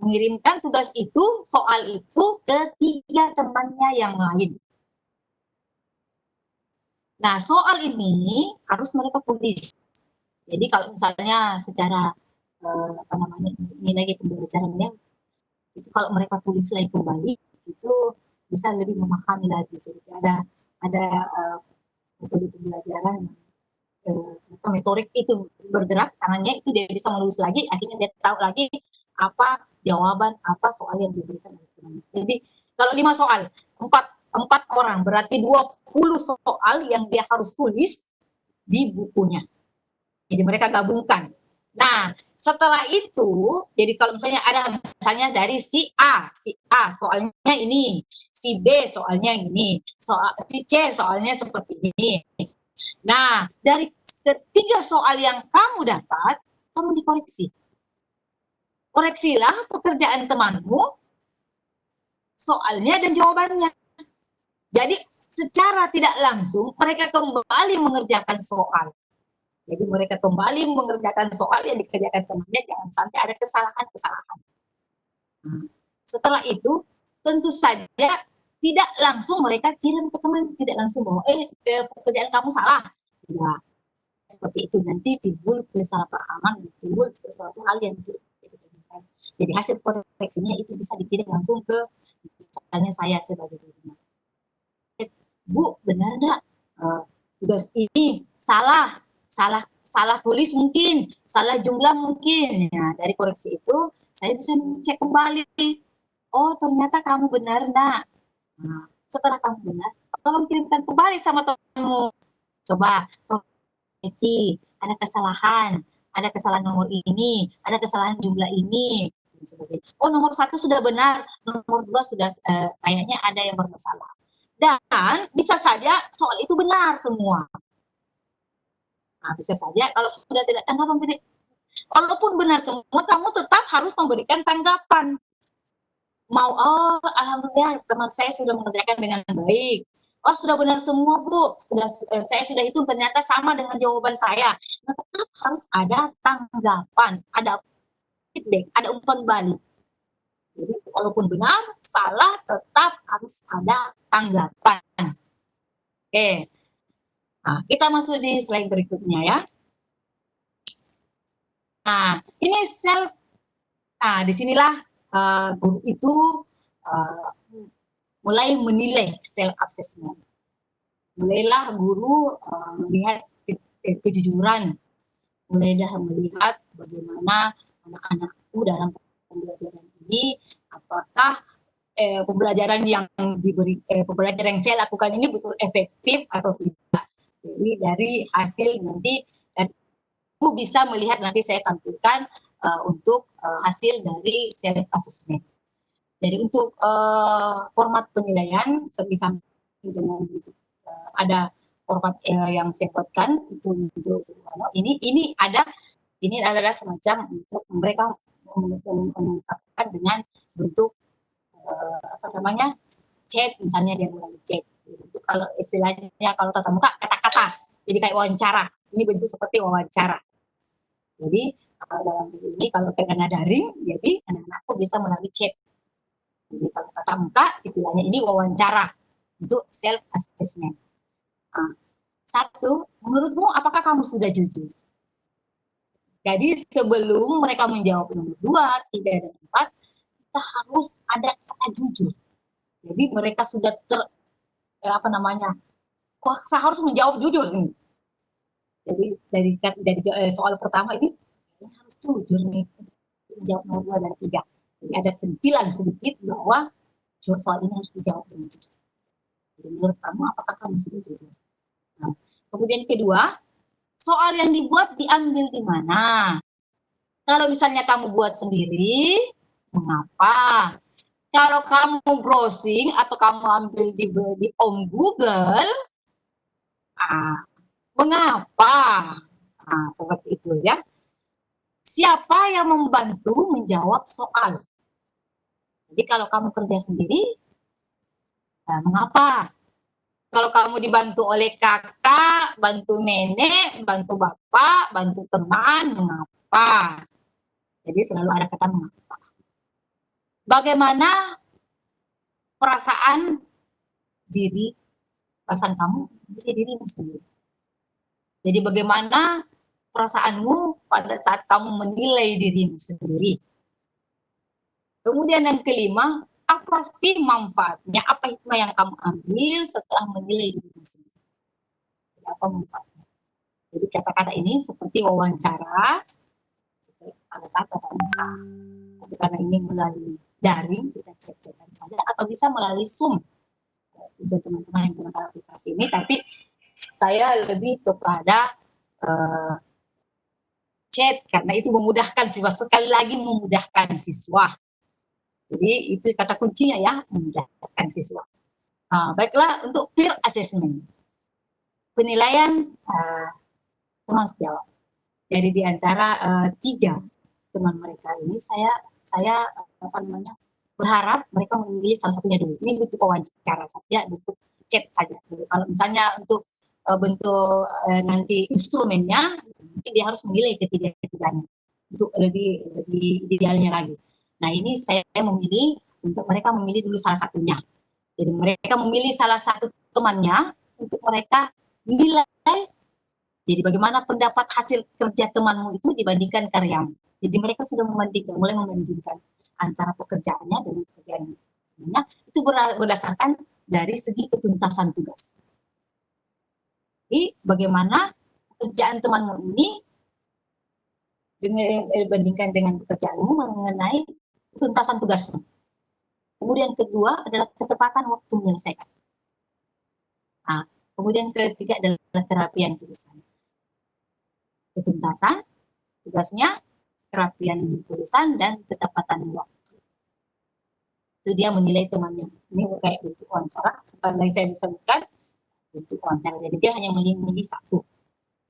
Mengirimkan tugas itu, soal itu ke 3 temannya yang lain. Nah, soal ini harus mereka tulis. Jadi kalau misalnya secara nilai pembelajarannya, itu kalau mereka tulis lagi kembali, itu bisa lebih memahami lagi. Jadi ada metode pembelajaran, metrik itu bergerak tangannya, itu dia bisa menulis lagi, akhirnya dia tahu lagi apa jawaban, apa soal yang diberikan. Jadi kalau 5 soal, 4 orang, berarti 20 soal yang dia harus tulis di bukunya. Jadi mereka gabungkan. Nah, setelah itu, jadi kalau misalnya ada misalnya dari si A soalnya ini, si B soalnya ini, si C soalnya seperti ini. Nah, dari 3 soal yang kamu dapat, kamu dikoreksi. koreksilah pekerjaan temanmu, soalnya dan jawabannya. Jadi secara tidak langsung mereka kembali mengerjakan soal. Jadi mereka kembali mengerjakan soal yang dikerjakan temannya, jangan sampai ada kesalahan-kesalahan. Nah, setelah itu tentu saja tidak langsung mereka kirim ke teman, tidak langsung bahwa pekerjaan kamu salah. Tidak seperti itu, nanti timbul kesalahpahaman, timbul sesuatu hal yang tidak diinginkan. Jadi hasil koreksinya itu bisa dikirim langsung ke misalnya saya sebagai gurunya. Bu, benar enggak? Tugas ini salah tulis mungkin, salah jumlah mungkin. Nah, dari koreksi itu saya bisa cek kembali. Oh, ternyata kamu benar enggak? Nah, setelah kamu benar, tolong kirimkan kembali sama temanmu. Coba, ada kesalahan nomor ini, ada kesalahan jumlah ini. Oh, nomor 1 sudah benar, nomor 2 sudah kayaknya ada yang bermasalah. Dan bisa saja soal itu benar semua. Nah, bisa saja kalau sudah tidak tanggapan, walaupun benar semua, kamu tetap harus memberikan tanggapan. Alhamdulillah teman saya sudah mengerjakan dengan baik. Oh, sudah benar semua, Bu. Saya sudah hitung, ternyata sama dengan jawaban saya. Nah, tetap harus ada tanggapan, ada feedback, ada umpan balik. Jadi walaupun benar, salah, tetap harus ada tanggapan. Oke. Nah, kita masuk di slide berikutnya ya. Nah, ini disinilah guru itu mulai menilai self assessment. Mulailah guru melihat kejujuran, mulailah melihat bagaimana anak-anakku dalam pembelajaran ini, apakah pembelajaran yang pembelajaran yang saya lakukan ini betul efektif atau tidak. Jadi dari hasil nanti aku bisa melihat, nanti saya tampilkan untuk hasil dari self assessment. Jadi untuk format penilaian sebisa dengan ada format yang saya buatkan untuk ini adalah semacam untuk mereka mengungkapkan dengan bentuk chat, misalnya dia melalui chat. Kalau istilahnya kalau tatap muka kata-kata, jadi kayak wawancara. Ini bentuk seperti wawancara. Jadi dalam ini kalau karena daring, jadi anak-anakku bisa melalui chat. Jadi kalau tatap muka, istilahnya ini wawancara untuk self assessment. Nah, 1, menurutmu apakah kamu sudah jujur? Jadi sebelum mereka menjawab nomor 2, 3, dan 4, kita harus ada kata jujur. Jadi mereka sudah saya harus menjawab jujur nih. Jadi dari soal pertama ini harus jujur nih, menjawab nomor 2 dan 3. Jadi ada sentilan sedikit bahwa soal ini harus dijawab dengan jujur. Jadi menurut kamu apakah kamu sudah jujur? Nah, kemudian kedua, soal yang dibuat diambil di mana? Kalau misalnya kamu buat sendiri, mengapa? Kalau kamu browsing atau kamu ambil di Om Google, mengapa? Nah, seperti itu ya. Siapa yang membantu menjawab soal? Jadi kalau kamu kerja sendiri, mengapa? Kalau kamu dibantu oleh kakak, bantu nenek, bantu bapak, bantu teman, mengapa? Jadi selalu ada kata mengapa. Bagaimana perasaan kamu dirimu sendiri? Jadi bagaimana perasaanmu pada saat kamu menilai dirimu sendiri? Kemudian yang kelima, apa sih manfaatnya? Apa hikmah yang kamu ambil setelah menilai dirimu sendiri? Jadi apa manfaatnya? Jadi kata-kata ini seperti wawancara pada saat tatap muka. Tapi karena ini melalui daring, kita cek-cekan saja, atau bisa melalui Zoom. Bisa teman-teman yang menggunakan aplikasi ini, tapi saya lebih kepada chat, karena itu memudahkan siswa. Sekali lagi memudahkan siswa. Jadi itu kata kuncinya ya, memudahkan siswa. Baiklah, untuk peer assessment. Penilaian teman sejawat. Jadi di antara 3 teman mereka ini saya apa namanya, berharap mereka memilih salah satunya dulu. Ini bentuk wawancara saja, bentuk chat saja. Kalau misalnya untuk bentuk nanti instrumennya, mungkin dia harus memilih ketiga-tiganya untuk lebih idealnya lagi. Nah ini saya memilih untuk mereka memilih dulu salah satunya. Jadi mereka memilih salah satu temannya untuk mereka nilai. Jadi bagaimana pendapat hasil kerja temanmu itu dibandingkan karyamu. Jadi mereka sudah mulai membandingkan antara pekerjaannya dengan pekerjaannya. Nah, itu berdasarkan dari segi ketuntasan tugas. Jadi bagaimana pekerjaan temanmu ini dibandingkan dengan pekerjaanmu mengenai ketuntasan tugasmu. Kemudian kedua adalah ketepatan waktu menyelesaikan. Nah, kemudian ketiga adalah kerapian tulisan. Ketuntasan tugasnya, kerapian tulisan, dan ketepatan waktu. Itu dia menilai temannya. Ini kayak bentuk wawancara. Seperti saya sebutkan, bentuk wawancara. Jadi dia hanya memilih satu.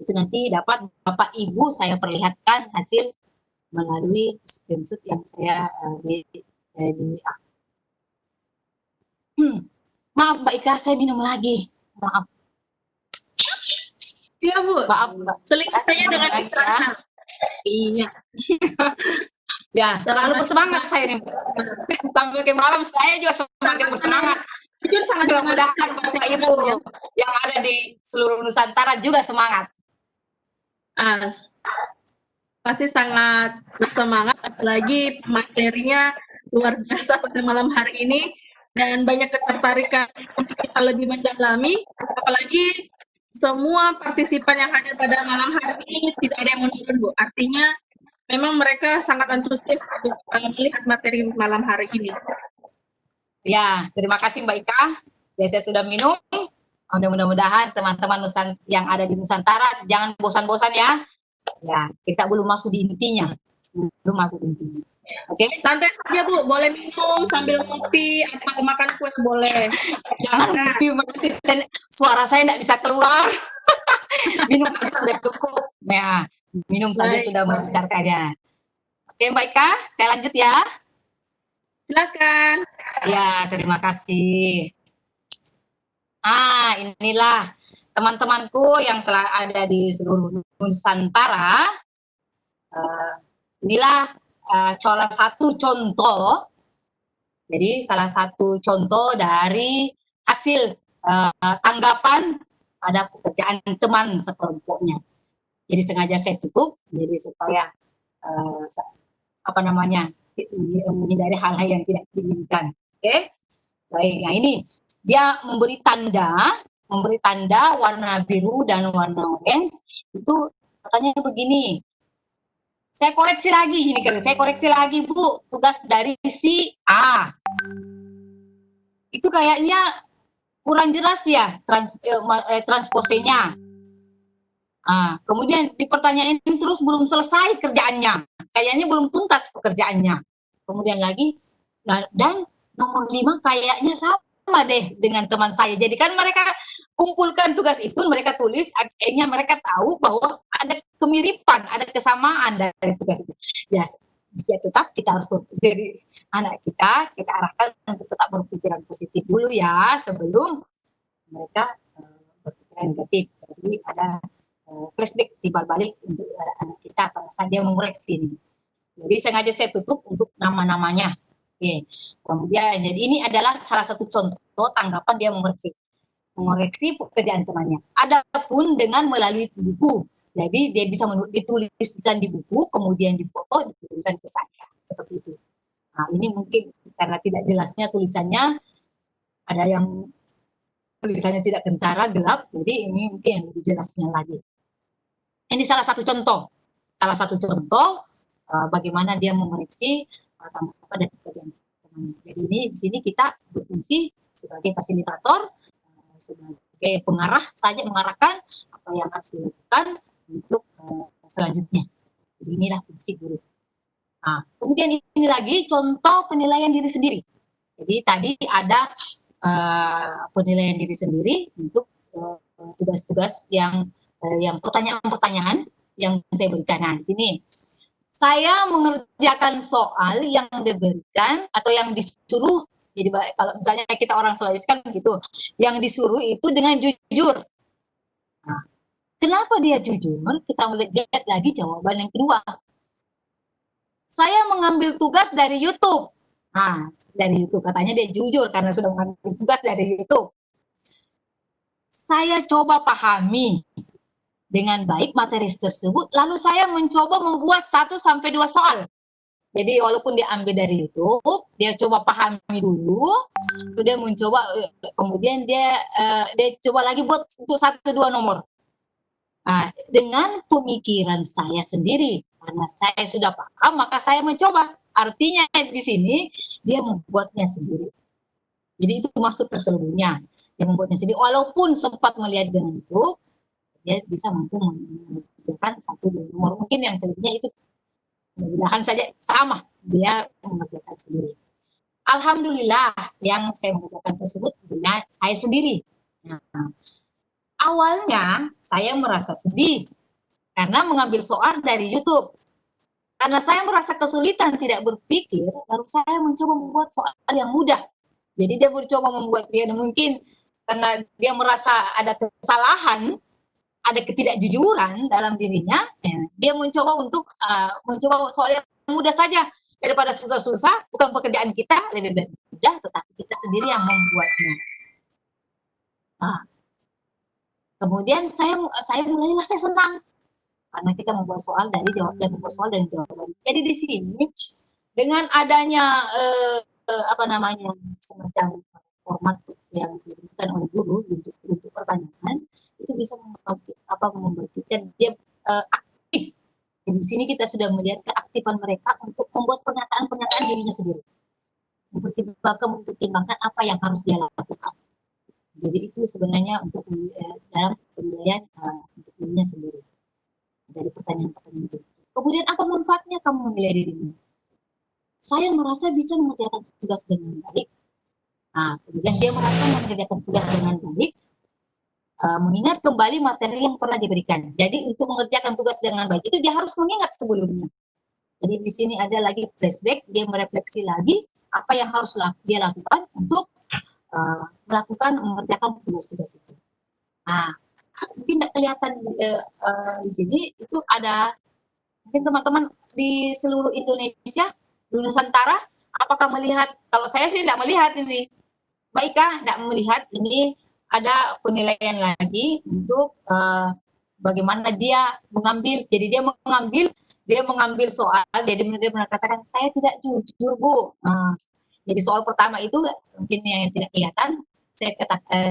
Itu nanti dapat Bapak Ibu saya perlihatkan hasil melalui screenshot yang saya di Maaf Mbak Ika, saya minum lagi. Maaf. Iya Bu. Maaf Mbak. Selingan saya dengan istirahat. Iya. Ya, terlalu bersemangat saya nih. Sampai ke malam saya juga semakin bersemangat. Mudah-mudahan Bapak Ibu yang ada di seluruh Nusantara juga semangat. Pasti sangat bersemangat, apalagi materinya luar biasa pada malam hari ini dan banyak ketertarikan untuk kita lebih mendalami, apalagi semua partisipan yang hadir pada malam hari ini tidak ada yang menurun Bu. Artinya memang mereka sangat antusias untuk melihat materi malam hari ini. Ya, terima kasih Mbak Ika. Ya, saya sudah minum. Mudah-mudahan teman-teman yang ada di Nusantara jangan bosan-bosan ya. Ya, kita belum masuk di intinya. Belum masuk di intinya. Oke? Santai saja Bu, boleh minum sambil ngopi atau makan kue boleh. Jangan ngopi, nanti suara saya tidak bisa keluar. Minum saja sudah cukup. Nah, minum saja sudah melancarkannya. Oke, Mbak Ika, saya lanjut ya. Silakan. Ya, terima kasih. Inilah teman-temanku yang ada di seluruh Nusantara. Inilah salah satu contoh. Jadi salah satu contoh dari hasil tanggapan pada pekerjaan teman sekelompoknya. Jadi sengaja saya tutup, jadi supaya menghindari hal-hal yang tidak diinginkan. Oke, baik. Nah ini dia memberi tanda warna biru dan warna orange. Itu katanya begini. Saya koreksi lagi Bu, tugas dari si A. Itu kayaknya kurang jelas ya transposenya. Kemudian dipertanyain terus belum selesai kerjaannya. Kayaknya belum tuntas pekerjaannya. Kemudian lagi, dan nomor 5 kayaknya sama deh dengan teman saya. Jadi kan mereka kumpulkan tugas itu, mereka tulis, akhirnya mereka tahu bahwa ada kemiripan, ada kesamaan dari tugas itu. Ya tetap kita harus jadi anak kita arahkan untuk tetap berpikiran positif dulu ya, sebelum mereka berpikiran negatif. Jadi ada flashback timbal balik untuk anak kita pada saat dia mengoreksi ini. Jadi sengaja saya tutup untuk nama-namanya. Oke. Kemudian jadi ini adalah salah satu contoh tanggapan dia mengoreksi pekerjaan temannya. Adapun dengan melalui buku. Jadi dia bisa dituliskan di buku, kemudian difoto, dikirimkan ke saya. Seperti itu. Nah, ini mungkin karena tidak jelasnya tulisannya, ada yang tulisannya tidak kentara, gelap, jadi ini mungkin yang lebih jelasnya lagi. Ini salah satu contoh bagaimana dia mengoreksi tanggapan pada pekerjaan temannya. Jadi ini di sini kita berfungsi sebagai fasilitator, sebagai pengarah saja, mengarahkan apa yang harus dilakukan untuk selanjutnya. Jadi inilah fungsi guru. Nah, kemudian ini lagi contoh penilaian diri sendiri. Jadi tadi ada penilaian diri sendiri untuk tugas-tugas yang pertanyaan-pertanyaan yang saya berikan. Nah, di sini Saya mengerjakan soal yang diberikan atau yang disuruh. Jadi kalau misalnya kita orang Sulawesi kan begitu, yang disuruh itu dengan jujur. Nah, kenapa dia jujur? Kita melihat lagi jawaban yang kedua. Saya mengambil tugas dari YouTube. Nah, dari YouTube katanya dia jujur karena sudah mengambil tugas dari YouTube. Saya coba pahami dengan baik materi tersebut, lalu saya mencoba membuat 1 sampai 2 soal. Jadi walaupun dia ambil dari YouTube, dia coba pahami dulu, kemudian mencoba, kemudian dia coba lagi buat untuk 1-2 nomor. Nah, dengan pemikiran saya sendiri, karena saya sudah paham, maka saya mencoba. Artinya di sini dia membuatnya sendiri. Jadi itu maksud tersembunyinya. Dia membuatnya sendiri, walaupun sempat melihat dengan YouTube, dia bisa mampu mengerjakan 1-2 nomor. Mungkin yang selebihnya itu mudah-mudahan saja sama, dia mengerjakan sendiri. Alhamdulillah yang saya mengerjakan tersebut dengan saya sendiri. Nah, awalnya saya merasa sedih karena mengambil soal dari YouTube. Karena saya merasa kesulitan tidak berpikir, lalu saya mencoba membuat soal yang mudah. Jadi dia mencoba membuat dia mungkin karena dia merasa ada kesalahan, ada ketidakjujuran dalam dirinya, ya, dia mencoba untuk mencoba soal yang mudah saja daripada susah-susah. Bukan pekerjaan kita lebih mudah, tetapi kita sendiri yang membuatnya. Nah, kemudian saya mulailah saya senang karena kita membuat soal dari jawaban. Jadi di sini dengan adanya semacam format yang diberikan oleh guru untuk pertanyaan, itu bisa membuktikan dia aktif. Jadi di sini kita sudah melihat keaktifan mereka untuk membuat pernyataan dirinya sendiri, mempertimbangkan apa yang harus dia lakukan. Jadi itu sebenarnya untuk dalam penilaian untuk dirinya sendiri dari pertanyaan-pertanyaan itu. Kemudian apa manfaatnya kamu menilai dirimu? Saya merasa bisa mengerjakan tugas dengan baik. Nah, kemudian dia merasa mengerjakan tugas dengan baik, mengingat kembali materi yang pernah diberikan. Jadi untuk mengerjakan tugas dengan baik itu dia harus mengingat sebelumnya. Jadi di sini ada lagi flashback, dia merefleksi lagi apa yang harus dia lakukan untuk mengerjakan tugas-tugas itu. Nah, mungkin tidak kelihatan di sini itu ada mungkin teman-teman di seluruh Indonesia, di Nusantara, apakah melihat? Kalau saya sih tidak melihat ini. Baikkah tidak melihat ini ada penilaian lagi untuk bagaimana dia mengambil. Jadi dia mengambil soal, jadi dia mengatakan saya tidak jujur Bu. Jadi soal pertama itu mungkin yang tidak kelihatan,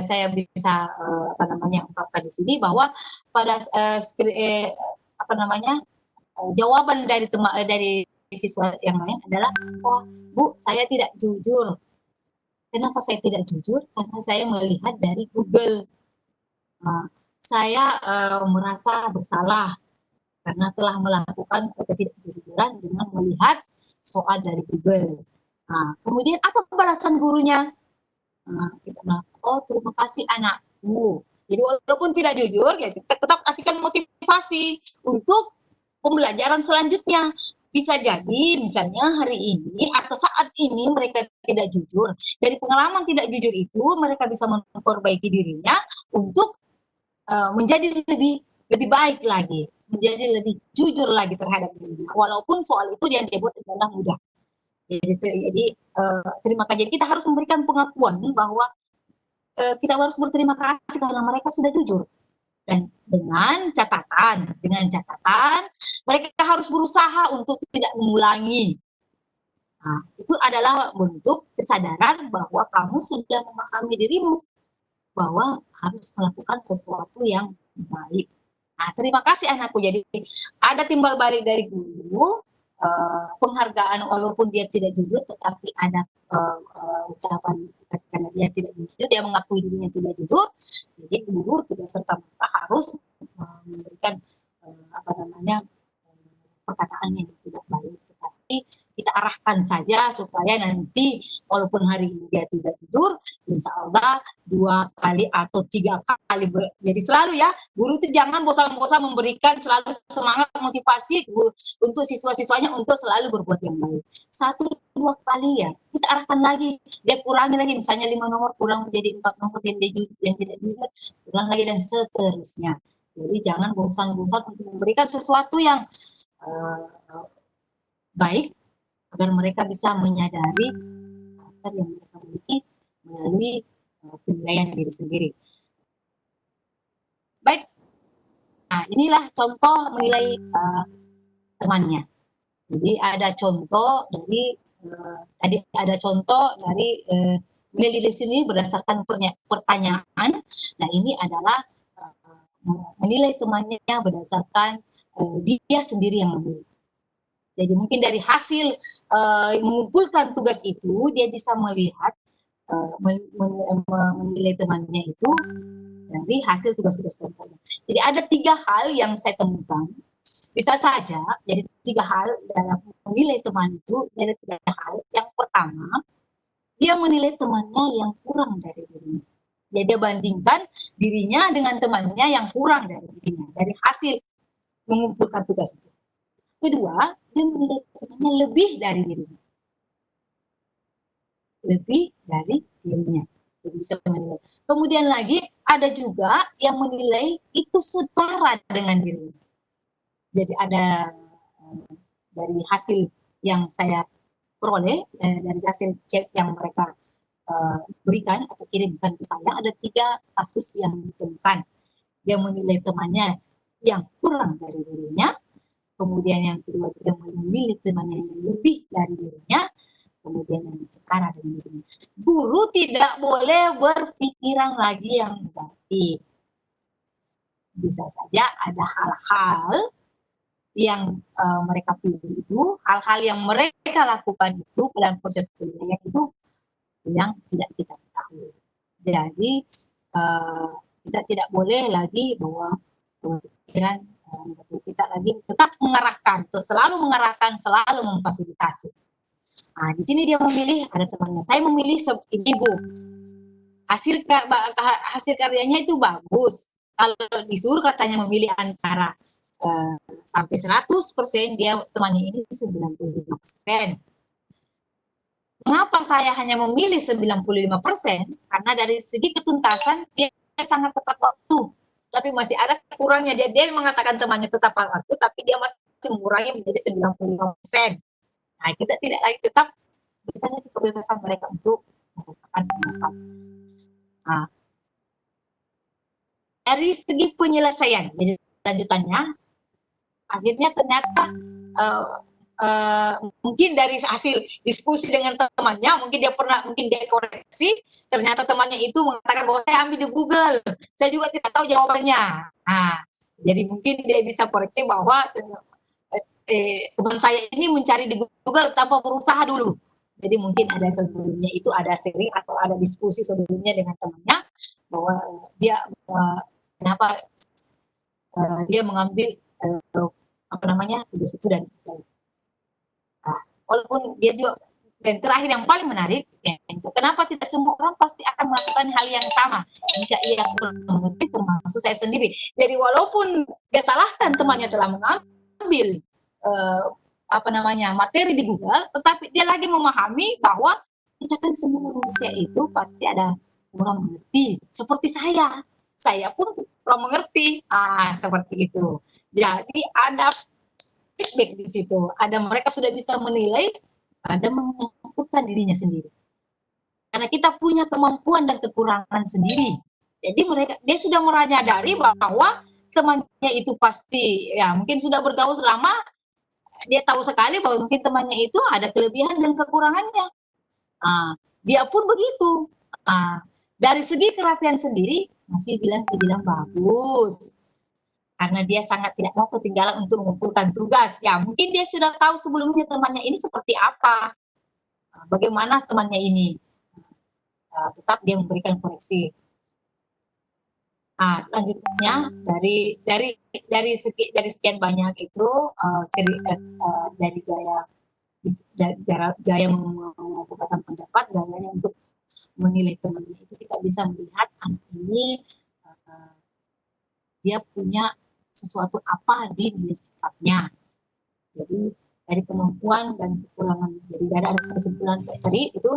saya bisa ungkapkan di sini bahwa pada jawaban dari siswa yang lain adalah, oh Bu saya tidak jujur. Kenapa saya tidak jujur? Karena saya melihat dari Google. Saya merasa bersalah karena telah melakukan ketidakjujuran dengan melihat soal dari Google. Kemudian apa balasan gurunya? Kita bilang, oh terima kasih anakku. Jadi walaupun tidak jujur, ya kita tetap kasihkan motivasi untuk pembelajaran selanjutnya. Bisa jadi misalnya hari ini atau saat ini mereka tidak jujur. Dari pengalaman tidak jujur itu mereka bisa memperbaiki dirinya untuk menjadi lebih baik lagi, menjadi lebih jujur lagi terhadap dirinya. Walaupun soal itu yang dia buat adalah mudah. Jadi terima kasih. Kita harus memberikan pengakuan bahwa kita harus berterima kasih karena mereka sudah jujur. Dan dengan catatan mereka harus berusaha untuk tidak mengulangi. Nah, itu adalah bentuk kesadaran bahwa kamu sudah memahami dirimu bahwa harus melakukan sesuatu yang baik. Nah, terima kasih anakku. Jadi ada timbal balik dari guru, penghargaan walaupun dia tidak jujur, tetapi ada ucapan karena dia tidak jujur, dia mengakui dirinya tidak jujur. Jadi guru tidak serta-merta harus memberikan perkataan yang tidak baik, tetapi kita arahkan saja supaya nanti walaupun hari ini dia tidak tidur, insya Allah 2 kali atau 3 kali. Jadi selalu ya, guru itu jangan bosan-bosan memberikan selalu semangat motivasi untuk siswa-siswanya untuk selalu berbuat yang baik. 1-2 kali ya, kita arahkan lagi, dia kurangi lagi, misalnya 5 nomor kurang menjadi 4 nomor yang tidak juga, kurang lagi dan seterusnya. Jadi jangan bosan-bosan untuk memberikan sesuatu yang baik agar mereka bisa menyadari karakter yang mereka miliki melalui penilaian diri sendiri. Baik, nah inilah contoh menilai temannya. Jadi ada contoh dari tadi ada contoh dari menilai diri sendiri berdasarkan pertanyaan. Nah ini adalah menilai temannya berdasarkan dia sendiri yang memilih. Jadi mungkin dari hasil mengumpulkan tugas itu dia bisa melihat menilai temannya itu dari hasil tugas-tugas kelompoknya. Jadi ada 3 hal yang saya temukan. Bisa saja jadi 3 hal dalam menilai teman itu, dari 3 hal. Yang pertama, dia menilai temannya yang kurang dari dirinya. Jadi dia bandingkan dirinya dengan temannya yang kurang dari dirinya dari hasil mengumpulkan tugas itu. Kedua, dia menilai temannya lebih dari dirinya. Lebih dari dirinya. Jadi bisa menilai. Kemudian lagi ada juga yang menilai itu setara dengan dirinya. Jadi ada dari hasil yang saya peroleh, dari hasil cek yang mereka berikan atau kirimkan ke saya, ada 3 kasus yang ditemukan. Dia menilai temannya yang kurang dari dirinya, kemudian yang kedua dia memilih temannya yang lebih dari dirinya, kemudian yang setara dengan dirinya. Guru tidak boleh berpikiran lagi yang negatif. Bisa saja ada hal-hal yang mereka pilih itu, hal-hal yang mereka lakukan itu dalam proses penilaian itu yang tidak kita ketahui. Jadi kita tidak boleh lagi bahwa pikiran kita lagi tetap mengarahkan, selalu mengarahkan, selalu memfasilitasi. Nah, di sini dia memilih, ada temannya, saya memilih ibu. Hasil karyanya itu bagus. Kalau disuruh katanya memilih antara sampai 100%, dia temannya ini 95%. Kenapa saya hanya memilih 95%? Karena dari segi ketuntasan dia sangat tepat waktu. Tapi masih ada kurangnya. Dia mengatakan temannya tepat waktu, tapi dia masih mengurangi menjadi 95%. Nah, kita tidak lagi tetap berikan lagi kebebasan mereka untuk mengungkapkan pendapat. Nah, dari segi penyelesaian, jadi lanjutannya, akhirnya ternyata mungkin dari hasil diskusi dengan temannya, mungkin dia koreksi, ternyata temannya itu mengatakan bahwa saya ambil di Google, saya juga tidak tahu jawabannya. Nah, jadi mungkin dia bisa koreksi bahwa teman saya ini mencari di Google tanpa berusaha dulu. Jadi mungkin ada sebelumnya itu ada sharing atau ada diskusi sebelumnya dengan temannya bahwa dia kenapa dia mengambil tugas itu dari walaupun dia juga, dan terakhir yang paling menarik, kenapa tidak semua orang pasti akan melakukan hal yang sama jika ia mengerti, termasuk saya sendiri. Jadi walaupun dia salahkan temannya telah mengambil materi di Google, tetapi dia lagi memahami bahwa kita kan semua manusia itu pasti ada orang mengerti. Seperti saya pun kurang mengerti, seperti itu. Jadi ada feedback di situ. Ada mereka sudah bisa menilai, ada menentukan dirinya sendiri. Karena kita punya kemampuan dan kekurangan sendiri. Jadi dia sudah menyadari bahwa temannya itu pasti, ya mungkin sudah bergaul lama, dia tahu sekali bahwa mungkin temannya itu ada kelebihan dan kekurangannya. Dia pun begitu. Dari segi kerapian sendiri masih dibilang bagus. Karena dia sangat tidak mau ketinggalan untuk mengumpulkan tugas. Ya, mungkin dia sudah tahu sebelumnya temannya ini seperti apa. Bagaimana temannya ini. Tetap dia memberikan koreksi. Selanjutnya dari sekian banyak itu dari gaya gaya mengungkapkan pendapat, gayanya untuk menilai temannya itu kita bisa melihat anak ini dia punya sesuatu apa di nilai sikapnya. Jadi dari kemampuan dan kekurangan. Jadi dari ada kesimpulan tadi itu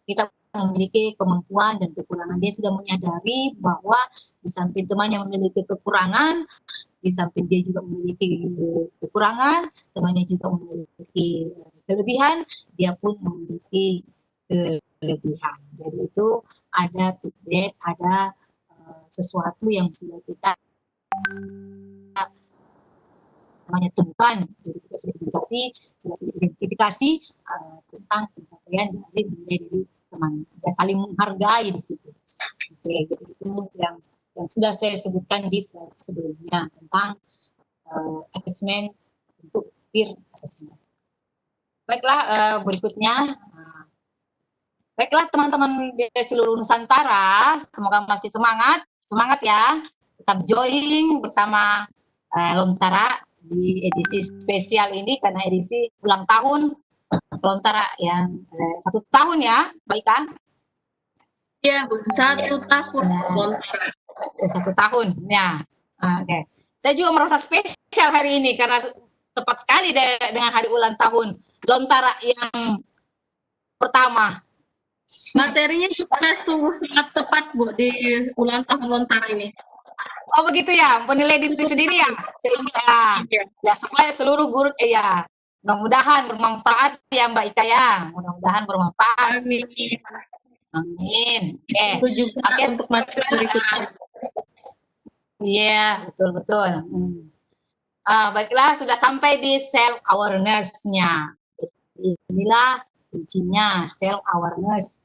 kita memiliki kemampuan dan kekurangan. Dia sudah menyadari bahwa di samping temannya memiliki kekurangan, di samping dia juga memiliki kekurangan, temannya juga memiliki kelebihan, dia pun memiliki kelebihan. Jadi itu ada feedback, ada sesuatu yang sudah kita namanya temukan. Jadi kita sudah identifikasi tentang pencapaian dari teman. Kita saling menghargai di situ. Oke, gitu. Itu yang sudah saya sebutkan di slide sebelumnya tentang asesmen untuk peer assessment. Baiklah, berikutnya. Baiklah teman-teman di seluruh Nusantara, semoga masih semangat ya. Tetap join bersama Lontara di edisi spesial ini karena edisi ulang tahun Lontara yang 1 tahun ya, baik kan? Iya, Bu. 1 tahun Lontara. 1 tahun, ya. Oke. Saya juga merasa spesial hari ini karena tepat sekali dengan hari ulang tahun Lontara yang pertama. Materinya juga sungguh sangat tepat, Bu, di ulang tahun Lontara ini. Oh begitu ya, menilai diri sendiri ya, sehingga ya supaya seluruh guru ya mudah-mudahan bermanfaat ya Mbak Ika ya, mudah-mudahan bermanfaat. Amin. Amin. Oke. Itu juga untuk materi berikutnya. Iya, betul. Baiklah, sudah sampai di self awareness-nya. Inilah kuncinya, self awareness.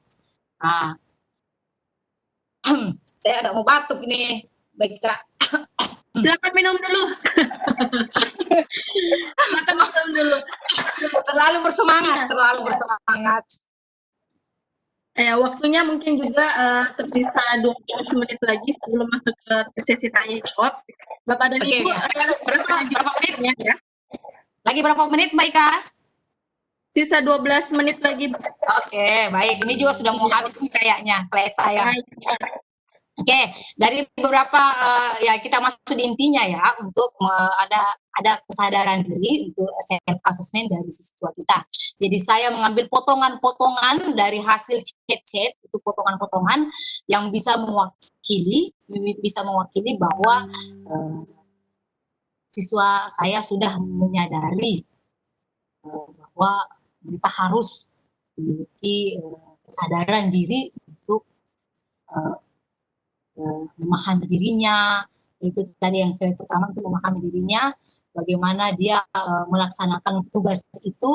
Saya agak mau batuk nih. Baik Kak. Silakan minum dulu. Terlalu bersemangat. Waktunya mungkin juga tersisa 12 menit lagi sebelum masuk ke sesi tanya jawab. Bapak dan Ibu, berapa menit? Ya. Lagi berapa menit Mbak Ika? Sisa 12 menit lagi. Oke, baik. Ini juga sudah mau habis nih kayaknya slide saya. Oke, dari beberapa ya kita masuk di intinya ya untuk ada kesadaran diri untuk self assessment dari siswa kita. Jadi saya mengambil potongan-potongan dari hasil chat itu potongan-potongan yang bisa mewakili bahwa siswa saya sudah menyadari bahwa mereka harus memiliki kesadaran diri untuk memahami dirinya. Itu tadi yang saya pertama itu memahami dirinya, bagaimana dia melaksanakan tugas itu,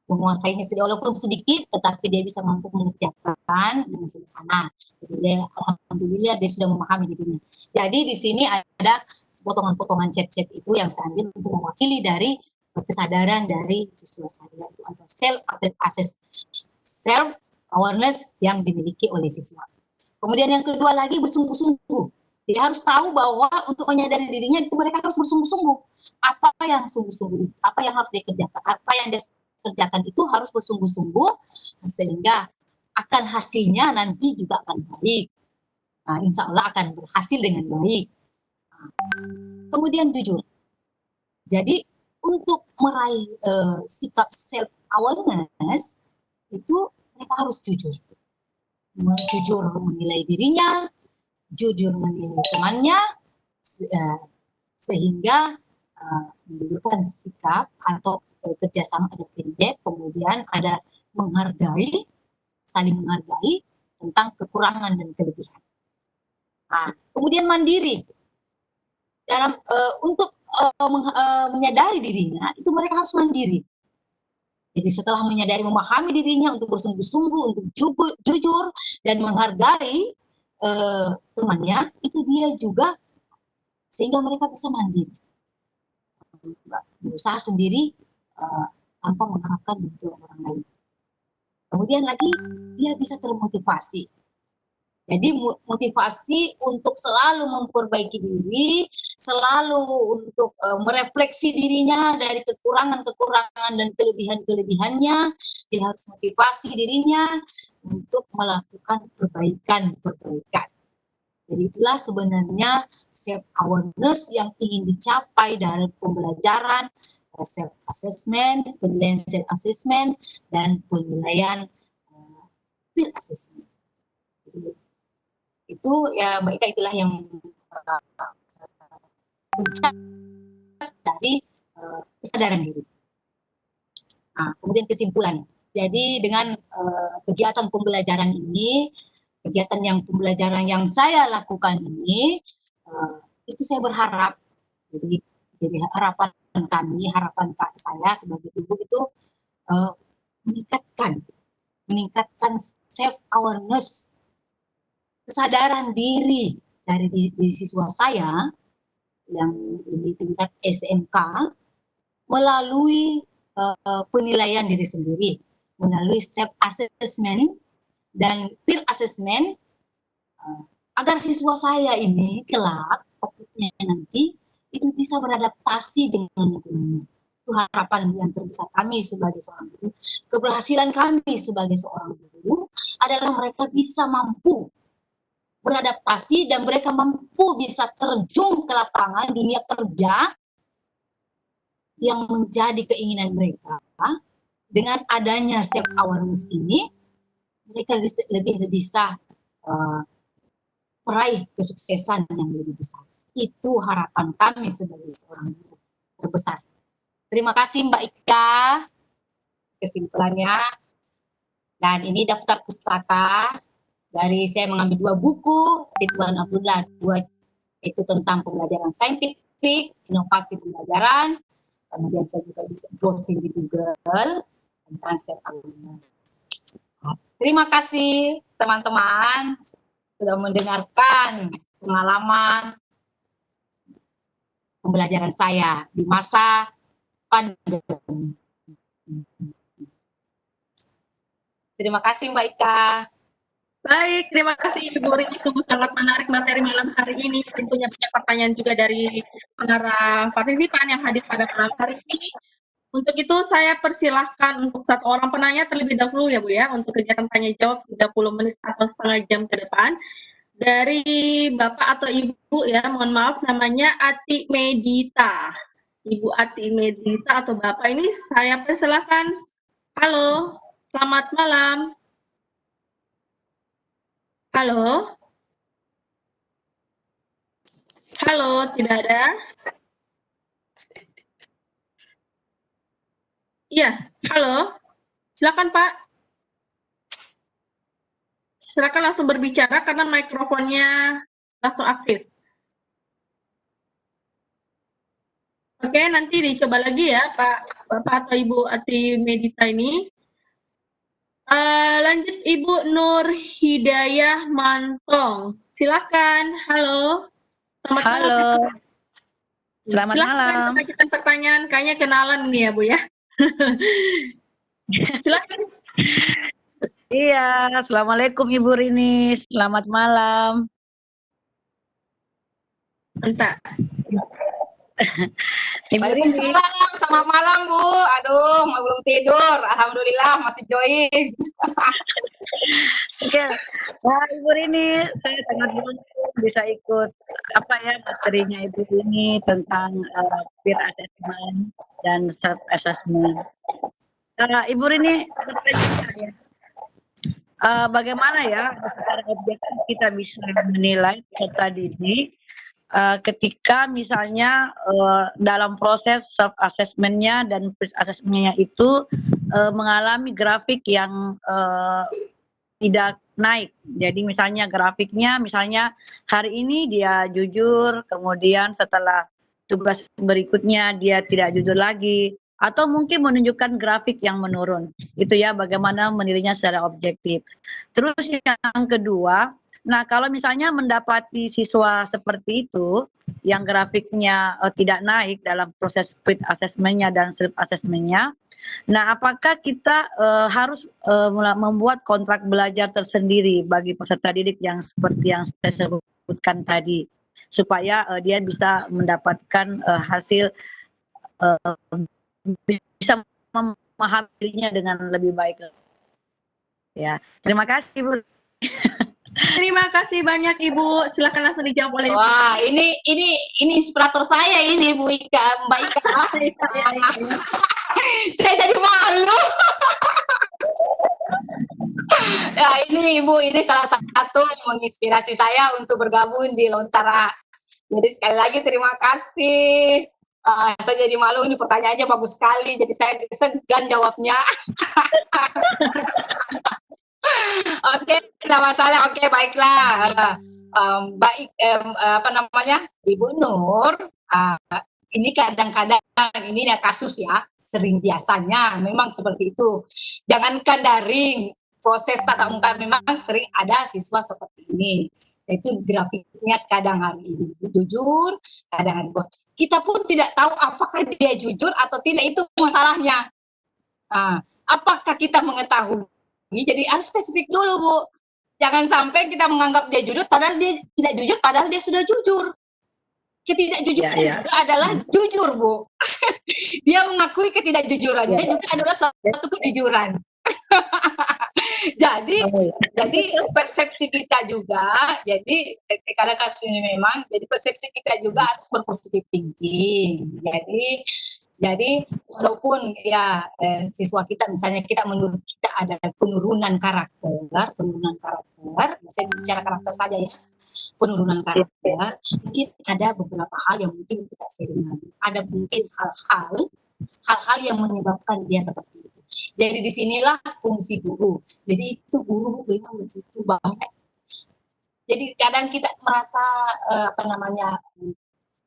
menguasainya walaupun sedikit, tetapi dia bisa mampu mengerjakan dengan sederhana. Jadi dia, alhamdulillah dia sudah memahami dirinya. Jadi di sini ada potongan-potongan chat-chat itu yang saya ambil untuk mewakili dari kesadaran dari siswa saya itu ada self awareness yang dimiliki oleh siswa. Kemudian yang kedua lagi bersungguh-sungguh. Dia harus tahu bahwa untuk menyadari dirinya itu mereka harus bersungguh-sungguh. Apa yang sungguh-sungguh, apa yang harus dikerjakan, apa yang dia kerjakan itu harus bersungguh-sungguh sehingga akan hasilnya nanti juga akan baik. Insya Allah akan berhasil dengan baik. Kemudian jujur. Jadi untuk meraih sikap self awareness itu mereka harus jujur menilai dirinya, jujur menilai temannya, sehingga menunjukkan sikap atau kerjasama ada feedback, kemudian ada menghargai, saling menghargai tentang kekurangan dan kelebihan. Kemudian mandiri dalam untuk menyadari dirinya itu mereka harus mandiri. Jadi setelah menyadari memahami dirinya untuk bersungguh-sungguh, untuk jujur dan menghargai temannya, itu dia juga sehingga mereka bisa mandiri. Berusaha sendiri tanpa mengharapkan bantuan orang lain. Kemudian lagi dia bisa termotivasi. Jadi motivasi untuk selalu memperbaiki diri, selalu untuk merefleksi dirinya dari kekurangan-kekurangan dan kelebihan-kelebihannya. Dia harus motivasi dirinya untuk melakukan perbaikan-perbaikan. Jadi itulah sebenarnya self awareness yang ingin dicapai dari pembelajaran self assessment, penilaian self assessment, dan penilaian peer assessment. Jadi, itu ya Mbak Ika, itulah yang puncak dari kesadaran diri. Nah, kemudian kesimpulan. Jadi dengan kegiatan pembelajaran ini, kegiatan pembelajaran yang saya lakukan ini, itu saya berharap, jadi harapan kami, harapan saya sebagai ibu itu meningkatkan self awareness, kesadaran diri dari di siswa saya yang di tingkat SMK melalui penilaian diri sendiri, melalui self assessment dan peer assessment, agar siswa saya ini kelak waktunya nanti itu bisa beradaptasi dengan lingkungannya. Itu harapan yang terbesar kami sebagai seorang guru. Keberhasilan kami sebagai seorang guru adalah mereka bisa mampu beradaptasi dan mereka mampu bisa terjun ke lapangan dunia kerja yang menjadi keinginan mereka. Dengan adanya self awareness ini, mereka lebih bisa meraih kesuksesan yang lebih besar. Itu harapan kami sebagai seorang guru terbesar. Terima kasih Mbak Ika, kesimpulannya. Dan ini daftar pustaka. Dari saya mengambil 2 buku, Ridwan Abdullah, 2 itu tentang pembelajaran saintifik, inovasi pembelajaran. Kemudian saya juga bisa browsing di Google tentang self awareness. Terima kasih teman-teman sudah mendengarkan pengalaman pembelajaran saya di masa pandemi. Terima kasih Mbak Ika. Baik, terima kasih Ibu Rini, sungguh sangat menarik materi malam hari ini. Tentunya banyak pertanyaan juga dari para partisipan yang hadir pada malam hari ini. Untuk itu saya persilahkan untuk 1 orang penanya terlebih dahulu ya Bu ya, untuk kegiatan tanya jawab 30 menit atau setengah jam ke depan. Dari Bapak atau Ibu ya, mohon maaf, namanya Ati Medita. Ibu Ati Medita atau Bapak ini saya persilahkan. Halo, selamat malam. Halo? Halo, tidak ada? Iya, halo? Silakan Pak. Silakan langsung berbicara karena mikrofonnya langsung aktif. Oke, nanti dicoba lagi ya Pak, Bapak atau Ibu Ati Medita ini. Lanjut Ibu Nur Hidayah Mantong. Silakan. Halo. Selamat malam. Selamat malam. Silakan pertanyaan. Kayaknya kenalan nih ya Bu ya. Silakan. Iya, assalamualaikum Ibu Rini. Selamat malam. Mantap. Ibu Rini. Selamat malam Bu. Aduh, belum tidur. Alhamdulillah masih join. Oke, Ibu Rini, saya sangat beruntung bisa ikut materinya Ibu Rini tentang peer assessment dan self assessment. Ibu Rini, bagaimana ya secara objektif kita bisa menilai peserta didik ketika misalnya dalam proses self assessment-nya dan peer assessment-nya itu mengalami grafik yang tidak naik. Jadi misalnya grafiknya hari ini dia jujur, kemudian setelah tugas berikutnya dia tidak jujur lagi, atau mungkin menunjukkan grafik yang menurun. Itu ya bagaimana menilainya secara objektif. Terus yang kedua, nah kalau misalnya mendapati siswa seperti itu yang grafiknya tidak naik dalam proses peer assessment-nya dan self assessment-nya, Nah, apakah kita harus membuat kontrak belajar tersendiri bagi peserta didik yang seperti yang saya sebutkan tadi, supaya dia bisa mendapatkan hasil bisa memahaminya dengan lebih baik. Ya, terima kasih Bu. Terima kasih banyak Ibu. Silakan langsung dijawab oleh Ibu. Wah, ini inspirator saya ini Bu Ika, Mbak Ika. Saya jadi malu. Ya ini Ibu, ini salah satu yang menginspirasi saya untuk bergabung di Lontara. Jadi sekali lagi terima kasih. Saya jadi malu, ini pertanyaannya bagus sekali, jadi saya segan jawabnya. Oke, tidak masalah. Oke, baiklah. Baik, apa namanya, Ibu Nur. Ini kadang-kadang ini ya kasus ya, sering biasanya memang seperti itu. Jangankan daring, proses tatap muka memang sering ada siswa seperti ini. Itu grafiknya kadang hari ini jujur, kadang hari bohong. Kita pun tidak tahu apakah dia jujur atau tidak, itu masalahnya. Apakah kita mengetahui? Jadi harus spesifik dulu Bu. Jangan sampai kita menganggap dia jujur padahal dia tidak jujur, padahal dia sudah jujur. Ketidakjujuran juga adalah jujur Bu. Dia mengakui ketidakjujurannya juga adalah suatu kejujuran. jadi persepsi kita juga, jadi karena kasus ini memang, jadi persepsi kita juga harus berpositif thinking. Jadi walaupun ya siswa kita misalnya kita menurut kita ada penurunan karakter, saya bicara karakter saja ya, penurunan karakter, mungkin ada beberapa hal yang mungkin kita sharing lagi. Ada mungkin hal-hal yang menyebabkan dia seperti itu. Jadi disinilah fungsi guru. Jadi itu guru memang begitu banyak. Jadi kadang kita merasa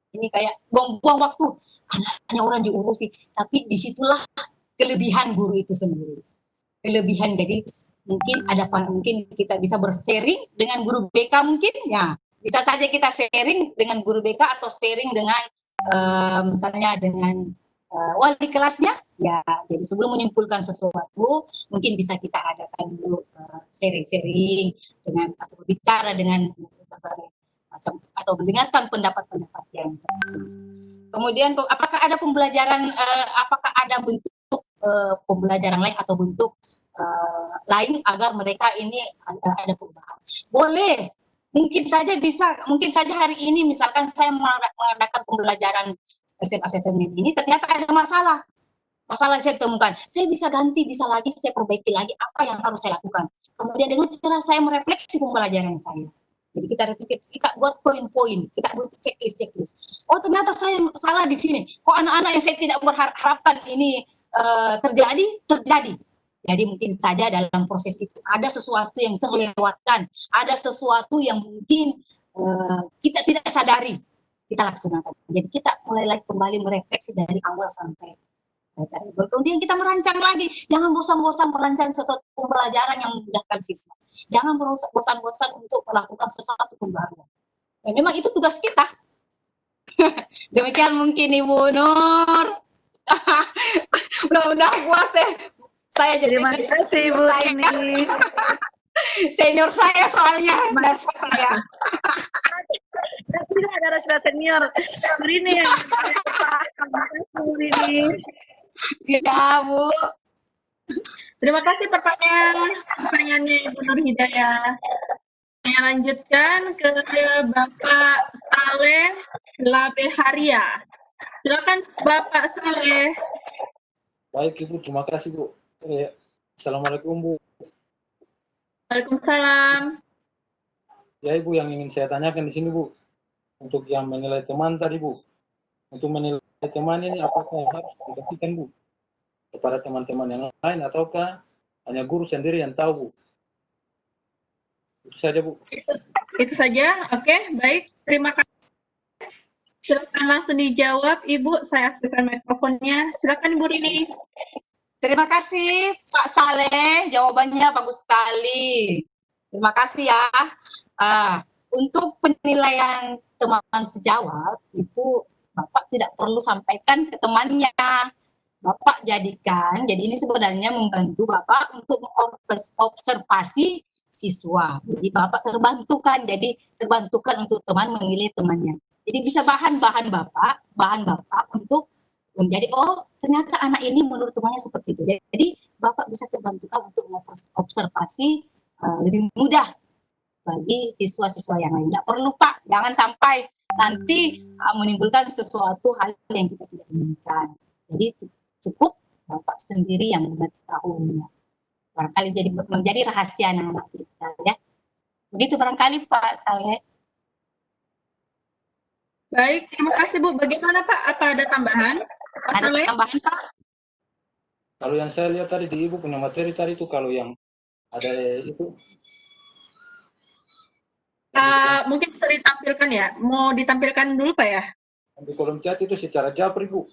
ini kayak buang-buang waktu, anaknya orang diurusi, tapi disitulah kelebihan guru itu sendiri. Kelebihan, jadi mungkin kita bisa bersharing dengan guru BK mungkin ya, bisa saja kita sharing dengan guru BK atau sharing dengan misalnya dengan wali kelasnya ya. Jadi sebelum menyimpulkan sesuatu mungkin bisa kita adakan dulu sharing-sharing dengan atau berbicara dengan atau mendengarkan pendapat-pendapat yang kemudian apakah ada pembelajaran apakah ada bentuk pembelajaran lain atau bentuk lain agar mereka ini ada perubahan. Boleh, mungkin saja hari ini misalkan saya mengadakan pembelajaran self-assessment ini ternyata ada masalah saya temukan, saya bisa ganti, bisa lagi saya perbaiki lagi apa yang harus saya lakukan. Kemudian dengan cara saya merefleksi pembelajaran saya. Jadi kita buat poin-poin, kita buat checklist. Oh ternyata saya salah di sini. Kok anak-anak yang saya tidak berharapkan ini terjadi. Jadi mungkin saja dalam proses itu ada sesuatu yang terlewatkan, ada sesuatu yang mungkin kita tidak sadari, kita laksanakan. Jadi kita mulai lagi kembali merefleksi dari awal sampai kemudian kita merancang lagi. Jangan bosan-bosan merancang sesuatu pembelajaran yang memudahkan siswa. Jangan bosan-bosan untuk melakukan sesuatu pembaruan. Ya, memang itu tugas kita. Demikian mungkin Ibu Nur. Mudah-mudahan puas deh. Saya jadi terima kasih Bu ini. Senior saya soalnya nervous saya. Tidak ada senior. Ini yang ini. Ya Bu. Terima kasih pertanyaannya Ibu Nur Hidayah. Saya lanjutkan ke Bapak Saleh Labeharia. Silakan Bapak Saleh. Baik Ibu, terima kasih Bu. Assalamualaikum Bu. Waalaikumsalam. Ya Ibu, yang ingin saya tanyakan di sini Bu, untuk yang menilai teman tadi Bu, untuk menilai teman ini apakah harus dibagikan Bu kepada teman-teman yang lain ataukah hanya guru sendiri yang tahu Bu? Itu saja Bu. Itu saja, oke, baik, terima kasih. Silakan langsung dijawab Ibu, saya aktifkan mikrofonnya. Silakan Ibu Rini. Terima kasih Pak Saleh, jawabannya bagus sekali. Terima kasih ya. Untuk penilaian teman sejawat itu Bapak tidak perlu sampaikan ke temannya. Bapak jadikan, jadi ini sebenarnya membantu Bapak untuk observasi siswa. Jadi Bapak terbantukan, untuk teman menilai temannya. Jadi bisa bahan Bapak untuk menjadi, oh ternyata anak ini menurut temannya seperti itu. Jadi Bapak bisa terbantukan untuk observasi lebih mudah bagi siswa-siswa yang lain. Tidak perlu Pak, jangan sampai nanti menimbulkan sesuatu hal yang kita tidak inginkan. Jadi cukup Bapak sendiri yang mengetahuinya. Barangkali jadi menjadi rahasia anak kita ya. Begitu barangkali Pak Saleh. Baik, terima kasih Bu. Bagaimana Pak? Apa ada tambahan? Pak Ada Saleh? tambahan Pak? Kalau yang saya lihat tadi di Ibu punya materi tadi itu, kalau yang ada itu Mungkin bisa ditampilkan ya. Mau ditampilkan dulu Pak ya? di kolom chat itu secara japri Bu.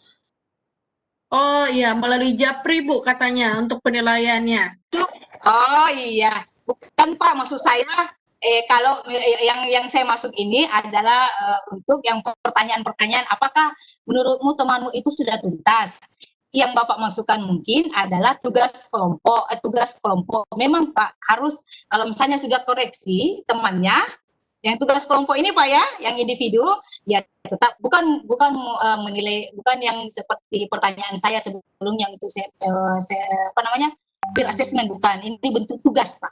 Oh iya, melalui Japri Bu katanya untuk penilaiannya. Oh iya, bukan Pak, maksud saya kalau yang saya maksud ini adalah untuk yang pertanyaan-pertanyaan, apakah menurutmu temanmu itu sudah tuntas? Yang Bapak maksudkan mungkin adalah tugas kelompok. Memang Pak harus, kalau misalnya sudah koreksi temannya, yang tugas kelompok ini Pak ya, yang individu, ya tetap bukan menilai, bukan yang seperti pertanyaan saya sebelumnya itu saya apa namanya, peer assessment, bukan. Ini bentuk tugas Pak,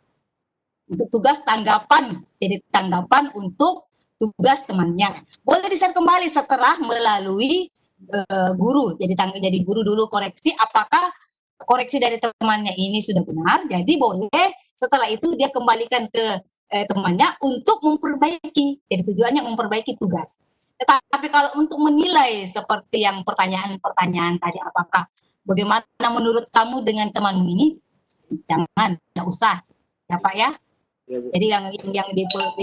untuk tugas tanggapan, jadi tanggapan untuk tugas temannya. Boleh di-share kembali setelah melalui guru, jadi guru dulu koreksi apakah koreksi dari temannya ini sudah benar, jadi boleh setelah itu dia kembalikan ke temannya untuk memperbaiki, jadi tujuannya memperbaiki tugas. Tetapi kalau untuk menilai seperti yang pertanyaan-pertanyaan tadi, apakah bagaimana menurut kamu dengan temanmu ini, jangan, tidak usah ya Pak ya. Ya, Bu. Jadi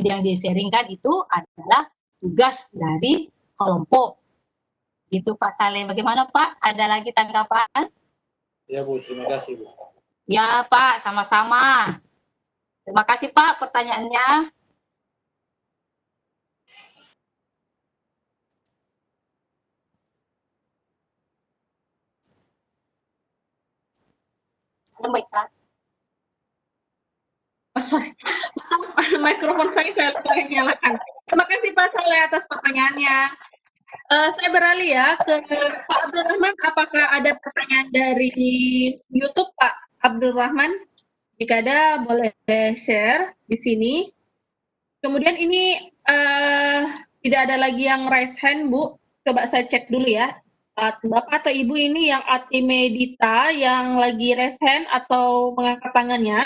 yang di-sharingkan itu adalah tugas dari kelompok. Gitu Pak Saleh. Bagaimana Pak? Ada lagi tanggapan? Ya Bu, terima kasih Bu. Ya Pak, sama-sama. Terima kasih Pak pertanyaannya. Baik Pak. Oh, sorry. Mikrofon saya lupa nyalakan. Terima kasih Pak Saleh atas pertanyaannya. Saya beralih ya ke Pak Abdul Rahman. Apakah ada pertanyaan dari YouTube Pak Abdul Rahman? Jika ada, boleh share di sini. Kemudian ini tidak ada lagi yang raise hand, Bu. Coba saya cek dulu ya. Bapak atau Ibu ini yang Ati Medita yang lagi raise hand atau mengangkat tangannya.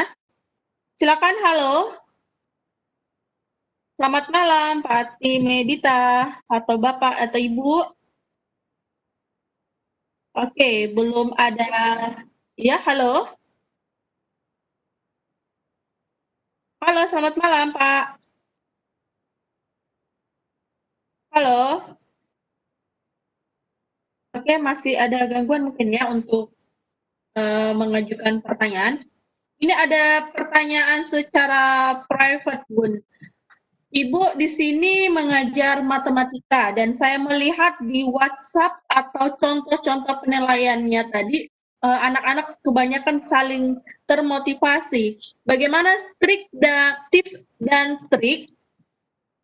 Silakan, halo. Selamat malam, Pak Ati Medita atau Bapak atau Ibu. Oke, belum ada. Ya, halo. Halo, selamat malam, Pak. Halo. Oke, masih ada gangguan mungkin ya untuk mengajukan pertanyaan. Ini ada pertanyaan secara private, Bun. Ibu di sini mengajar matematika dan saya melihat di WhatsApp atau contoh-contoh penilaiannya tadi anak-anak kebanyakan saling termotivasi. Bagaimana tips dan trik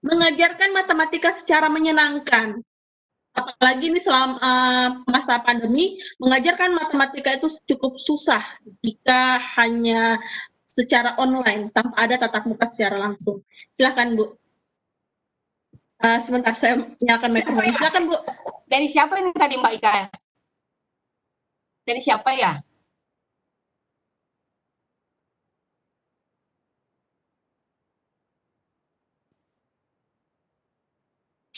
mengajarkan matematika secara menyenangkan? Apalagi ini selama masa pandemi, mengajarkan matematika itu cukup susah jika hanya secara online tanpa ada tatap muka secara langsung. Silakan Bu. Sebentar saya nyalakan mikrofon. Silakan Bu. Dari siapa ini tadi Mbak Ika? Dari siapa ya?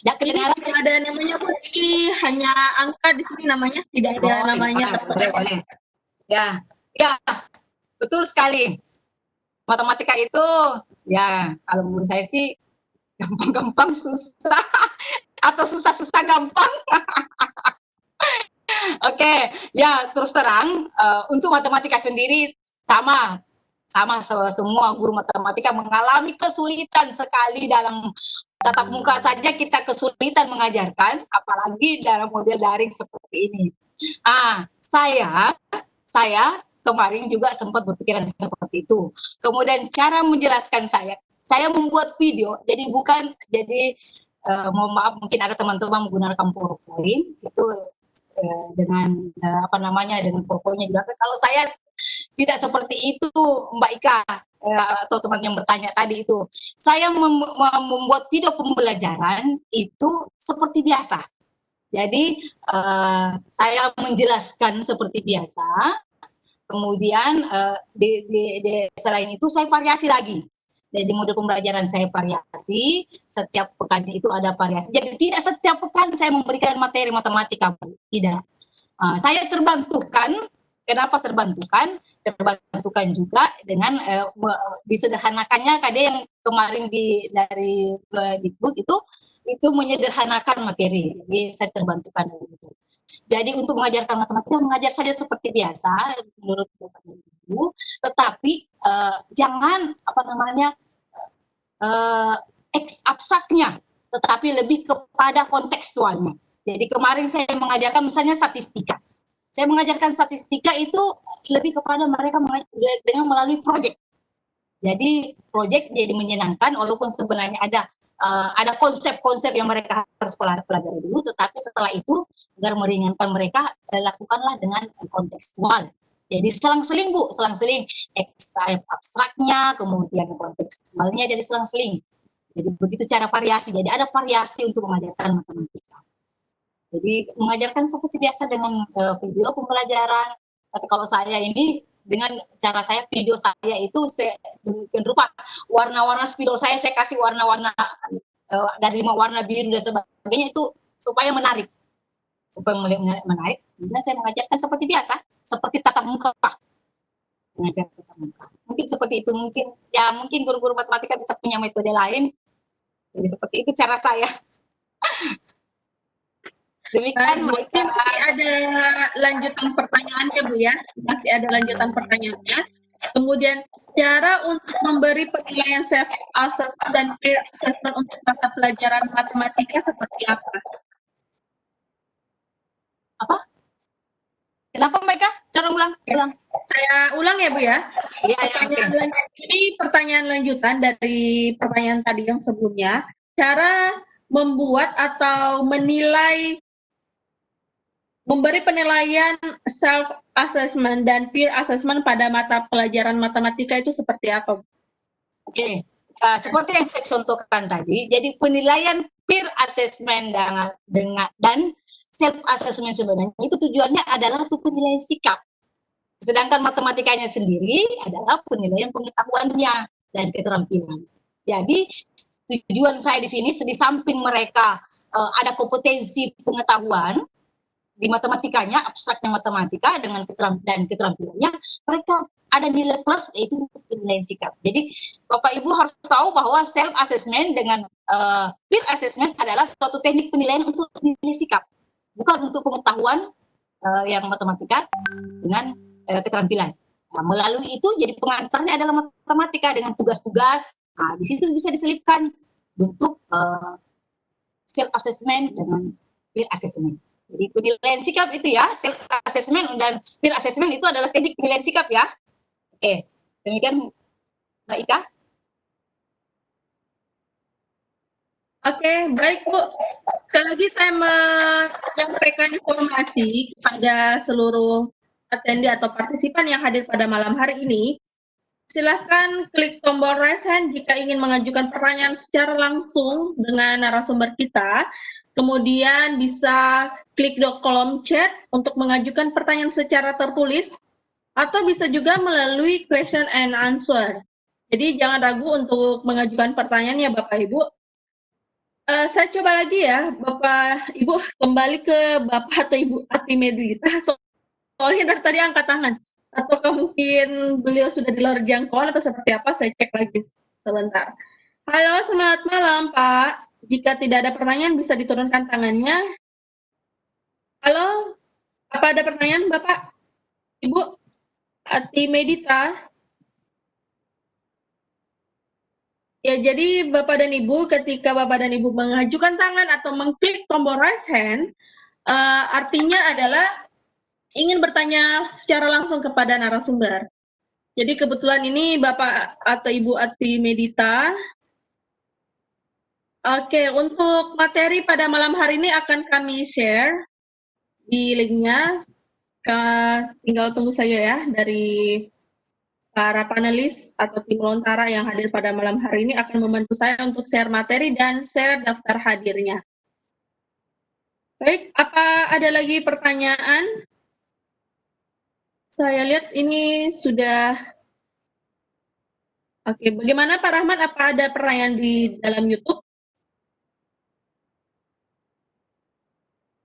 Tidak Ini kedengaran. tidak ada namanya Bu. Ini hanya angka di sini namanya, tidak ada namanya. Boleh. Ya, betul sekali. Matematika itu, ya kalau menurut saya sih gampang-gampang susah atau susah-susah gampang. Oke, ya terus terang untuk matematika sendiri sama semua guru matematika mengalami kesulitan sekali dalam tatap muka saja kita kesulitan mengajarkan, apalagi dalam model daring seperti seperti ini. Saya kemarin juga sempat berpikiran seperti itu. Kemudian cara menjelaskan saya membuat video, jadi mohon maaf mungkin ada teman-teman menggunakan PowerPoint itu dengan dengan PowerPoint-nya juga. Kalau saya tidak seperti itu, Mbak Ika, atau teman yang bertanya tadi itu, saya membuat video pembelajaran itu seperti biasa. Jadi saya menjelaskan seperti biasa. Kemudian selain itu saya variasi lagi. Jadi model pembelajaran saya variasi, setiap pekan itu ada variasi. Jadi tidak setiap pekan saya memberikan materi matematika, tidak. Saya terbantukan. Kenapa terbantukan? Terbantukan juga dengan disederhanakannya yang kemarin dari Dikbud itu menyederhanakan materi. Jadi saya terbantukan dari itu. Jadi untuk mengajarkan matematika, mengajar saja seperti biasa menurut Bapak dan Ibu, tetapi jangan abstraknya, tetapi lebih kepada kontekstualnya. Jadi kemarin saya mengajarkan misalnya statistika. Saya mengajarkan statistika itu lebih kepada mereka dengan melalui proyek. Jadi proyek jadi menyenangkan, walaupun sebenarnya ada konsep-konsep yang mereka harus pelajari dulu, tetapi setelah itu agar meringankan mereka, lakukanlah dengan kontekstual. Jadi selang-seling Bu, selang-seling abstraknya, kemudian kontekstualnya jadi selang-seling. Jadi begitu cara variasi, jadi ada variasi untuk mengajarkan matematika. Jadi mengajarkan seperti biasa dengan video pembelajaran. Tapi kalau saya ini dengan cara saya, video saya itu berupa warna-warna spidol saya kasih warna-warna dari 5 warna biru dan sebagainya itu supaya menarik. Supaya menarik. Kemudian saya mengajarkan seperti biasa, seperti tatap muka. Mengajar tatap muka. Mungkin seperti itu, mungkin guru-guru matematika bisa punya metode lain. Jadi seperti itu cara saya. Demikian, mungkin masih ada lanjutan pertanyaannya Bu ya, masih ada lanjutan pertanyaannya. Kemudian cara untuk memberi penilaian self assessment dan peer assessment untuk mata pelajaran matematika seperti apa? Apa? Kenapa mereka? Cara ulang. Saya ulang ya Bu ya. Iya. Jadi pertanyaan lanjutan dari pertanyaan tadi yang sebelumnya, cara membuat atau memberi penilaian self-assessment dan peer assessment pada mata pelajaran matematika itu seperti apa? Oke, seperti yang saya contohkan tadi, jadi penilaian peer assessment dan self-assessment sebenarnya itu tujuannya adalah untuk penilaian sikap. Sedangkan matematikanya sendiri adalah penilaian pengetahuannya dan keterampilan. Jadi tujuan saya di sini, di samping mereka ada kompetensi pengetahuan, di matematikanya, abstraknya matematika dengan keterampilannya, mereka ada nilai plus, yaitu penilaian sikap. Jadi Bapak Ibu harus tahu bahwa self assessment dengan peer assessment adalah suatu teknik penilaian untuk nilai sikap, bukan untuk pengetahuan yang matematika dengan keterampilan. Nah, melalui itu jadi pengantarnya adalah matematika dengan tugas-tugas. Nah, di situ bisa diselipkan bentuk self assessment dengan peer assessment. Jadi penilaian sikap itu ya, self assessment dan peer assessment itu adalah teknik penilaian sikap ya. Oke, demikian Mbak Ika. Oke, baik Bu. Sekali lagi saya menyampaikan informasi kepada seluruh attendi atau partisipan yang hadir pada malam hari ini. Silahkan klik tombol raise hand jika ingin mengajukan pertanyaan secara langsung dengan narasumber kita. Kemudian bisa klik di kolom chat untuk mengajukan pertanyaan secara tertulis, atau bisa juga melalui question and answer. Jadi jangan ragu untuk mengajukan pertanyaan ya Bapak Ibu. Saya coba lagi ya Bapak Ibu, kembali ke Bapak atau Ibu Atimedita, soalnya dari tadi angkat tangan. Atau mungkin beliau sudah di luar jangkauan atau seperti apa, saya cek lagi sebentar. Halo, selamat malam Pak. Jika tidak ada pertanyaan bisa diturunkan tangannya. Halo, apa ada pertanyaan Bapak? Ibu Atimedita? Ya, jadi Bapak dan Ibu, ketika Bapak dan Ibu mengajukan tangan atau mengklik tombol raise hand, artinya adalah ingin bertanya secara langsung kepada narasumber. Jadi kebetulan ini Bapak atau Ibu Ati Medita. Oke, untuk materi pada malam hari ini akan kami share di linknya. Tinggal tunggu saja ya dari para panelis atau tim Lontara yang hadir pada malam hari ini akan membantu saya untuk share materi dan share daftar hadirnya. Baik, apa ada lagi pertanyaan? Saya lihat ini sudah. Oke, bagaimana Pak Rahmat? Apa ada pertanyaan di dalam YouTube?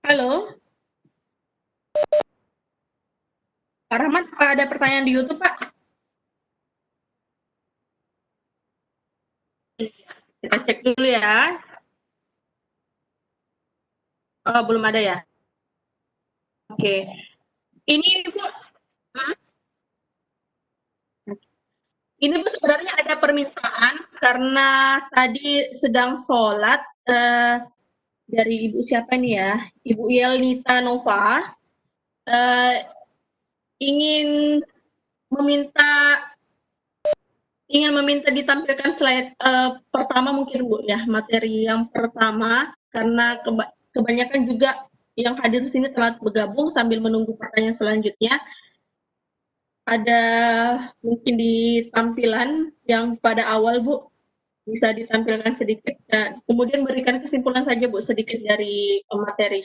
Halo? Pak Rahmat, apa ada pertanyaan di YouTube, Pak? Kita cek dulu ya. Oh, belum ada ya? Oke. Ini Bu, ini Bu sebenarnya ada permintaan karena tadi sedang sholat dari Ibu siapa nih ya? Ibu Yelnita Nova ingin meminta ditampilkan slide pertama mungkin Bu ya, materi yang pertama karena kebanyakan juga yang hadir di sini telah bergabung sambil menunggu pertanyaan selanjutnya. Ada mungkin di tampilan yang pada awal Bu bisa ditampilkan sedikit dan kemudian berikan kesimpulan saja Bu sedikit dari materi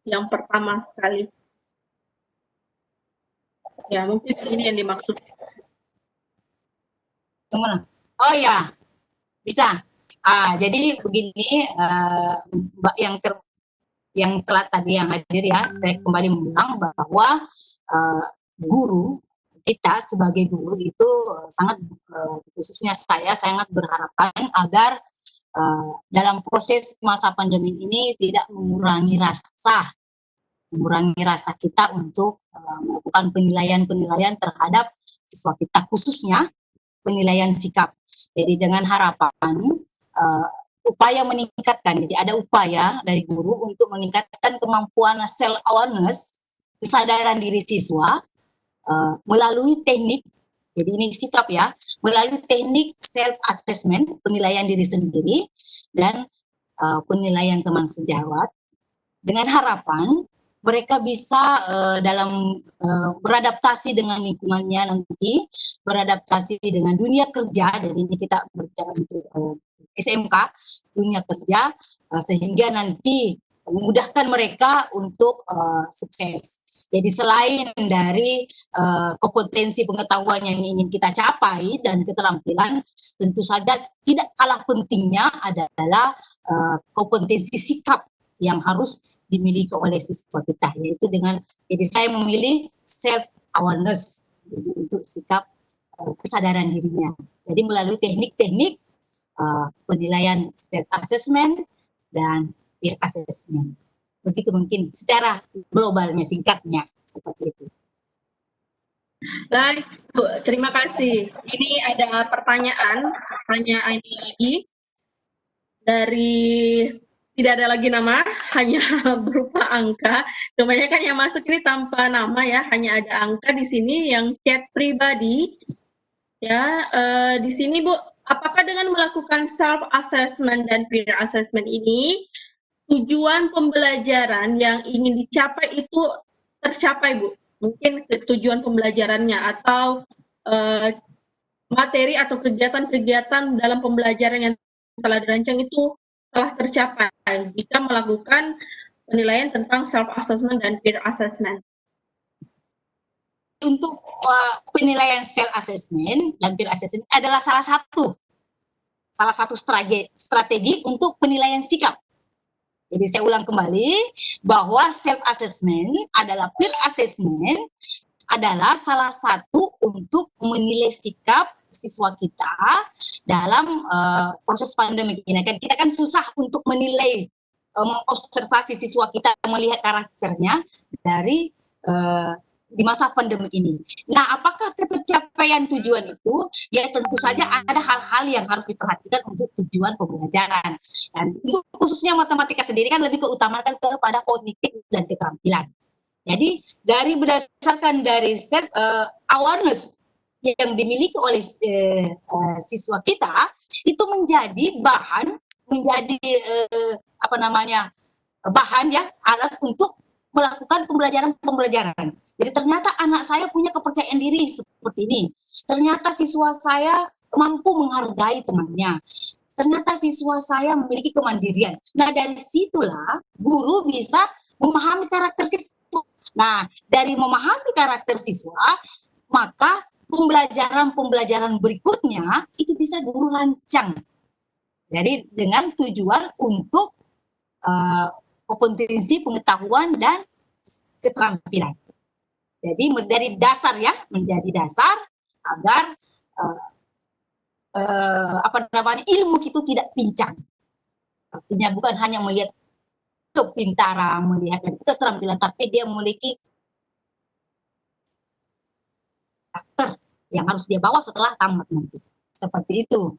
yang pertama sekali. Ya mungkin ini yang dimaksud. Oh ya, bisa. Jadi begini, Mbak yang telah tadi yang hadir ya, saya kembali mengulang bahwa guru kita sebagai guru itu sangat khususnya saya sangat berharapkan agar dalam proses masa pandemi ini tidak mengurangi rasa kita untuk melakukan penilaian terhadap siswa kita, khususnya penilaian sikap. Jadi dengan harapan upaya meningkatkan, jadi ada upaya dari guru untuk meningkatkan kemampuan self awareness, kesadaran diri siswa melalui teknik, jadi ini sikap ya, melalui teknik self assessment, penilaian diri sendiri dan penilaian teman sejawat, dengan harapan mereka bisa dalam beradaptasi dengan lingkungannya nanti, beradaptasi dengan dunia kerja. Jadi ini kita berbicara untuk SMK, dunia kerja, sehingga nanti memudahkan mereka untuk sukses. Jadi selain dari kompetensi pengetahuan yang ingin kita capai dan keterampilan, tentu saja tidak kalah pentingnya adalah kompetensi sikap yang harus dimiliki oleh siswa kita, yaitu dengan, jadi saya memilih self awareness, jadi untuk sikap kesadaran dirinya. Jadi melalui teknik-teknik penilaian self assessment dan peer assessment. Begitu mungkin secara globalnya, singkatnya seperti itu. Baik, Bu, terima kasih. Ini ada pertanyaan ini lagi dari, tidak ada lagi nama, hanya berupa angka. Kebanyakan yang masuk ini tanpa nama ya, hanya ada angka di sini yang chat pribadi. Ya, di sini Bu, apakah dengan melakukan self assessment dan peer assessment ini tujuan pembelajaran yang ingin dicapai itu tercapai Bu? Mungkin tujuan pembelajarannya atau materi atau kegiatan-kegiatan dalam pembelajaran yang telah dirancang itu telah tercapai jika melakukan penilaian tentang self assessment dan peer assessment. Untuk penilaian self assessment dan peer assessment adalah salah satu strategi untuk penilaian sikap. Jadi saya ulang kembali bahwa self assessment adalah peer assessment adalah salah satu untuk menilai sikap siswa kita dalam proses pandemi ini. Kita kan susah untuk menilai, mengobservasi siswa kita, melihat karakternya dari di masa pandemi ini. Nah, apakah tercapai pencapaian tujuan itu, ya tentu saja ada hal-hal yang harus diperhatikan untuk tujuan pembelajaran. Dan untuk khususnya matematika sendiri kan lebih keutamakan kepada kognitif dan keterampilan. Jadi berdasarkan dari set awareness yang dimiliki oleh siswa kita itu menjadi bahan, menjadi bahan ya, alat untuk melakukan pembelajaran. Jadi ternyata anak saya punya kepercayaan diri seperti ini. Ternyata siswa saya mampu menghargai temannya. Ternyata siswa saya memiliki kemandirian. Nah, dari situlah guru bisa memahami karakter siswa. Nah, dari memahami karakter siswa, maka pembelajaran berikutnya itu bisa guru rancang. Jadi dengan tujuan untuk kompetensi, pengetahuan, dan keterampilan. Jadi dari dasar ya, menjadi dasar agar ilmu itu tidak pincang. Artinya bukan hanya melihat kepintaran, melihat keterampilan, tapi dia memiliki karakter yang harus dia bawa setelah tamat nanti. Seperti itu.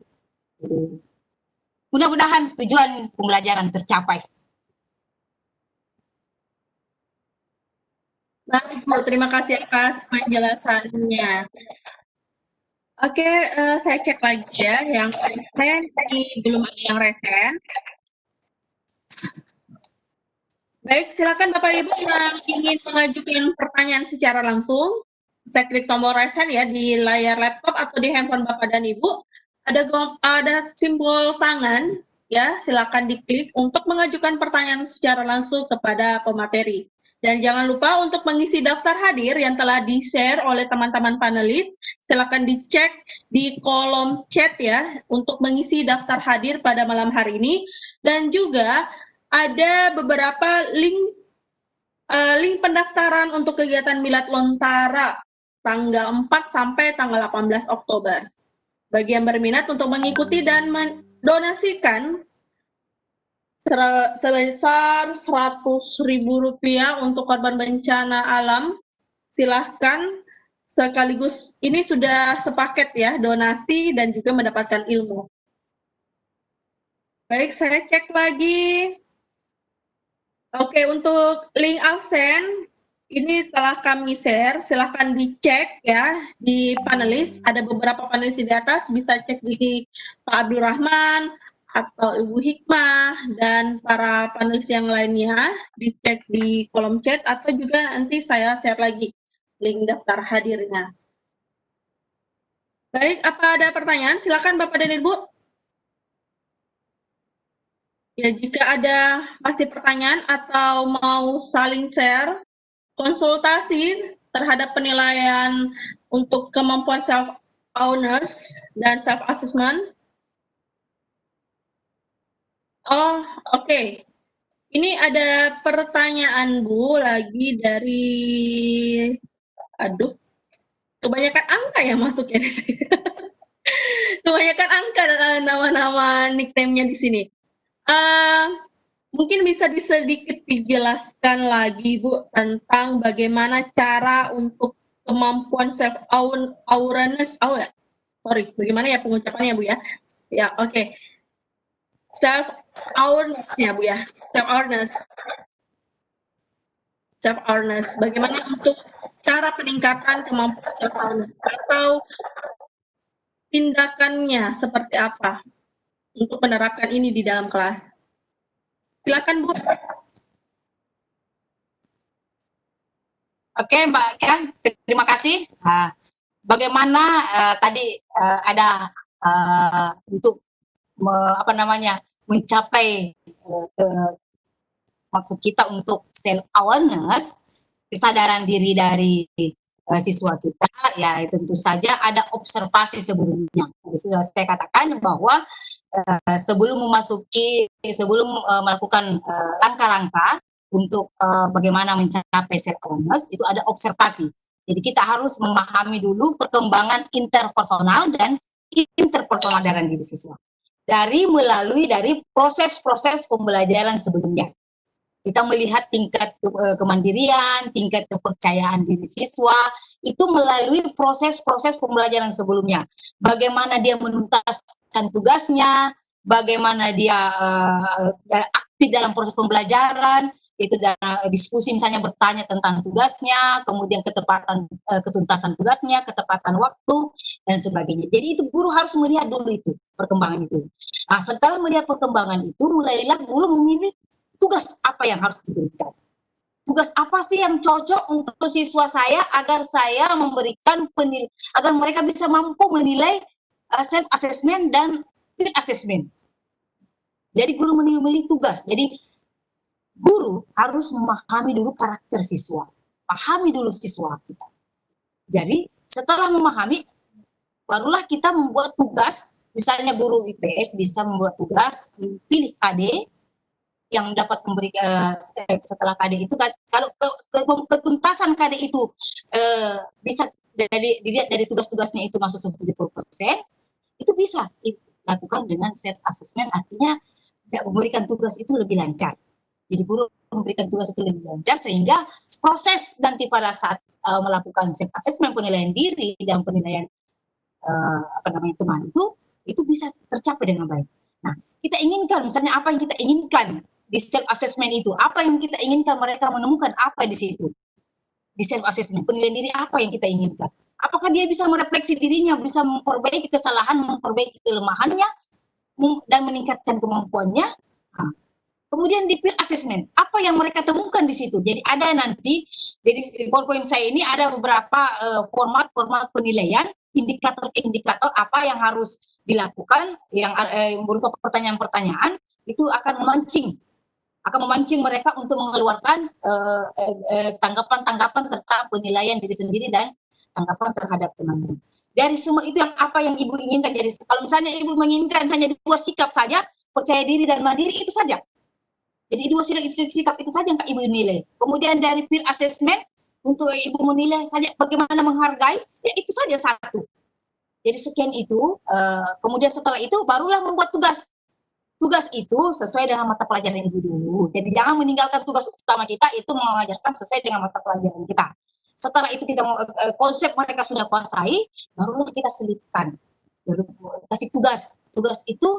Jadi, mudah-mudahan tujuan pembelajaran tercapai. Baik, Bu. Terima kasih atas penjelasannya. Oke, saya cek lagi ya. Yang resen, ini belum ada yang resen. Baik, silakan Bapak Ibu yang ingin mengajukan pertanyaan secara langsung. Saya klik tombol resen ya di layar laptop atau di handphone Bapak dan Ibu. Ada simbol tangan ya, silakan diklik untuk mengajukan pertanyaan secara langsung kepada pemateri. Dan jangan lupa untuk mengisi daftar hadir yang telah di-share oleh teman-teman panelis, silakan dicek di kolom chat ya untuk mengisi daftar hadir pada malam hari ini. Dan juga ada beberapa link pendaftaran untuk kegiatan Milad Lontara tanggal 4 sampai tanggal 18 Oktober. Bagi yang berminat untuk mengikuti dan mendonasikan sebesar Rp100.000 untuk korban bencana alam, silahkan. Sekaligus ini sudah sepaket ya, donasi dan juga mendapatkan ilmu. Baik, saya cek lagi. Oke, untuk link absen ini telah kami share, silahkan dicek ya di panelis. Ada beberapa panelis di atas, bisa cek di Pak Abdul Rahman atau Ibu Hikmah dan para panelis yang lainnya, dicek di kolom chat atau juga nanti saya share lagi link daftar hadirnya. Baik, apa ada pertanyaan? Silakan Bapak dan Ibu. Ya, jika ada masih pertanyaan atau mau saling share, konsultasi terhadap penilaian untuk kemampuan self-awareness dan self-assessment. Oh, oke. Ini ada pertanyaan Bu lagi dari, aduh, kebanyakan angka ya masuknya di sini. Kebanyakan angka nama-nama nickname-nya di sini. Mungkin bisa sedikit dijelaskan lagi Bu tentang bagaimana cara untuk kemampuan self-awareness. Bagaimana ya pengucapannya Bu ya? Ya, oke. Self-awareness-nya Bu ya, self-awareness. Bagaimana untuk cara peningkatan kemampuan self-awareness atau tindakannya seperti apa untuk menerapkan ini di dalam kelas? Silakan Bu. Oke Mbak Kian, terima kasih. Bagaimana tadi ada untuk mencapai maksud kita untuk self awareness, kesadaran diri dari siswa kita, ya tentu saja ada observasi sebelumnya. Sudah saya katakan bahwa sebelum melakukan langkah-langkah untuk bagaimana mencapai self awareness, itu ada observasi. Jadi kita harus memahami dulu perkembangan interpersonal dan interpersonal dalam diri siswa. Melalui proses-proses pembelajaran sebelumnya. Kita melihat tingkat kemandirian, tingkat kepercayaan diri siswa, itu melalui proses-proses pembelajaran sebelumnya. Bagaimana dia menuntaskan tugasnya, bagaimana dia aktif dalam proses pembelajaran, itu diskusi misalnya bertanya tentang tugasnya, kemudian ketepatan ketuntasan tugasnya, ketepatan waktu dan sebagainya. Jadi itu guru harus melihat dulu itu perkembangan itu. Nah, setelah melihat perkembangan itu, mulailah guru memilih tugas apa yang harus diberikan. Tugas apa sih yang cocok untuk siswa saya agar saya memberikan agar mereka bisa mampu menilai self assessment dan field assessment. Jadi guru memilih tugas. Jadi guru harus memahami dulu karakter siswa, pahami dulu siswa kita. Jadi setelah memahami, barulah kita membuat tugas. Misalnya guru IPS bisa membuat tugas, pilih KD yang dapat memberikan setelah KD itu, kalau ketuntasan KD itu bisa dilihat dari tugas-tugasnya itu masuk 70%, itu bisa dilakukan dengan self assessment, artinya memberikan tugas itu lebih lancar. Jadi guru memberikan tugas itu lebih lancar sehingga proses nanti pada saat melakukan self assessment, penilaian diri dan penilaian teman itu bisa tercapai dengan baik. Nah, kita inginkan misalnya apa yang kita inginkan di self assessment itu, apa yang kita inginkan mereka menemukan apa di situ. Di self assessment, penilaian diri apa yang kita inginkan. Apakah dia bisa merefleksi dirinya, bisa memperbaiki kesalahan, memperbaiki kelemahannya, dan meningkatkan kemampuannya. Nah, kemudian di field assessment, apa yang mereka temukan di situ. Jadi ada nanti, jadi PowerPoint saya ini ada beberapa format-format penilaian, indikator-indikator apa yang harus dilakukan, yang berupa pertanyaan-pertanyaan, itu akan memancing mereka untuk mengeluarkan tanggapan-tanggapan tentang penilaian diri sendiri dan tanggapan terhadap teman-teman. Dari semua itu yang apa yang ibu inginkan. Jadi kalau misalnya ibu menginginkan hanya 2 sikap saja, percaya diri dan mandiri, itu saja. Jadi 2 sikap itu saja yang ibu nilai. Kemudian dari field assessment, untuk ibu menilai saja bagaimana menghargai, ya itu saja satu. Jadi sekian itu, kemudian setelah itu barulah membuat tugas. Tugas itu sesuai dengan mata pelajaran ibu dulu. Jadi jangan meninggalkan tugas utama kita itu mengajarkan sesuai dengan mata pelajaran kita. Setelah itu kita konsep mereka sudah kuasai, barulah kita selipkan. Baru kasih tugas. Tugas itu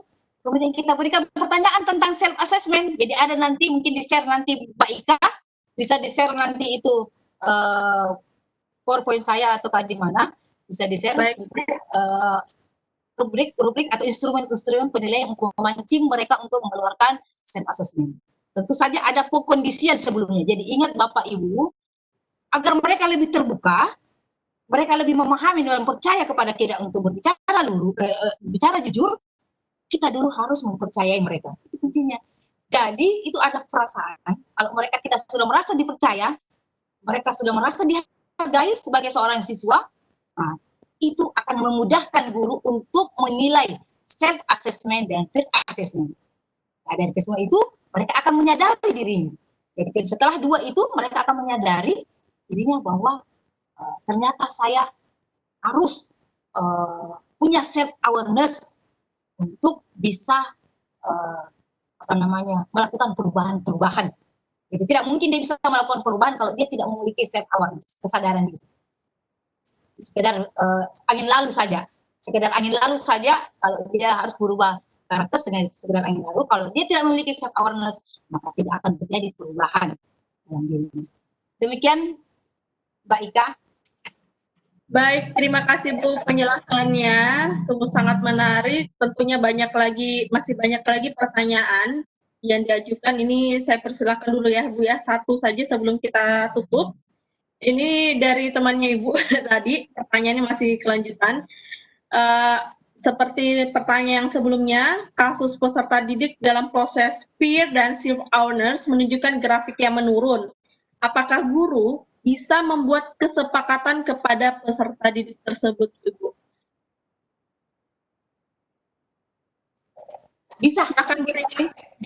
kemudian kita berikan pertanyaan tentang self assessment. Jadi ada nanti mungkin di-share nanti Mbak Ika, bisa di-share nanti itu PowerPoint saya atau di mana, bisa di-share rubrik atau instrumen-instrumen penilaian untuk memancing mereka untuk mengeluarkan self assessment. Tentu saja ada pengkondisian sebelumnya. Jadi ingat Bapak Ibu, agar mereka lebih terbuka, mereka lebih memahami dan percaya kepada kita untuk bicara jujur, kita dulu harus mempercayai mereka. Itu intinya. Jadi itu ada perasaan. Kalau kita sudah merasa dipercaya, mereka sudah merasa dihargai sebagai seorang siswa, nah, itu akan memudahkan guru untuk menilai self assessment dan field assessment. Nah, dari semua itu mereka akan menyadari dirinya. Jadi setelah 2 itu mereka akan menyadari dirinya bahwa ternyata saya harus punya self awareness untuk bisa melakukan perubahan. Jadi tidak mungkin dia bisa melakukan perubahan kalau dia tidak memiliki self awareness, kesadaran diri. Sekedar angin lalu saja kalau dia harus berubah karakter sekedar angin lalu, kalau dia tidak memiliki self awareness maka tidak akan terjadi perubahan dalam dirinya. Demikian Mbak Ika. Baik, terima kasih Bu penjelasannya, sungguh sangat menarik. Tentunya masih banyak lagi pertanyaan yang diajukan. Ini saya persilakan dulu ya Bu ya, satu saja sebelum kita tutup. Ini dari temannya Ibu tadi, pertanyaannya masih kelanjutan. Seperti pertanyaan yang sebelumnya, kasus peserta didik dalam proses peer dan self-awareness menunjukkan grafik yang menurun. Apakah guru bisa membuat kesepakatan kepada peserta didik tersebut, Ibu? Bisa. Silakan Bu.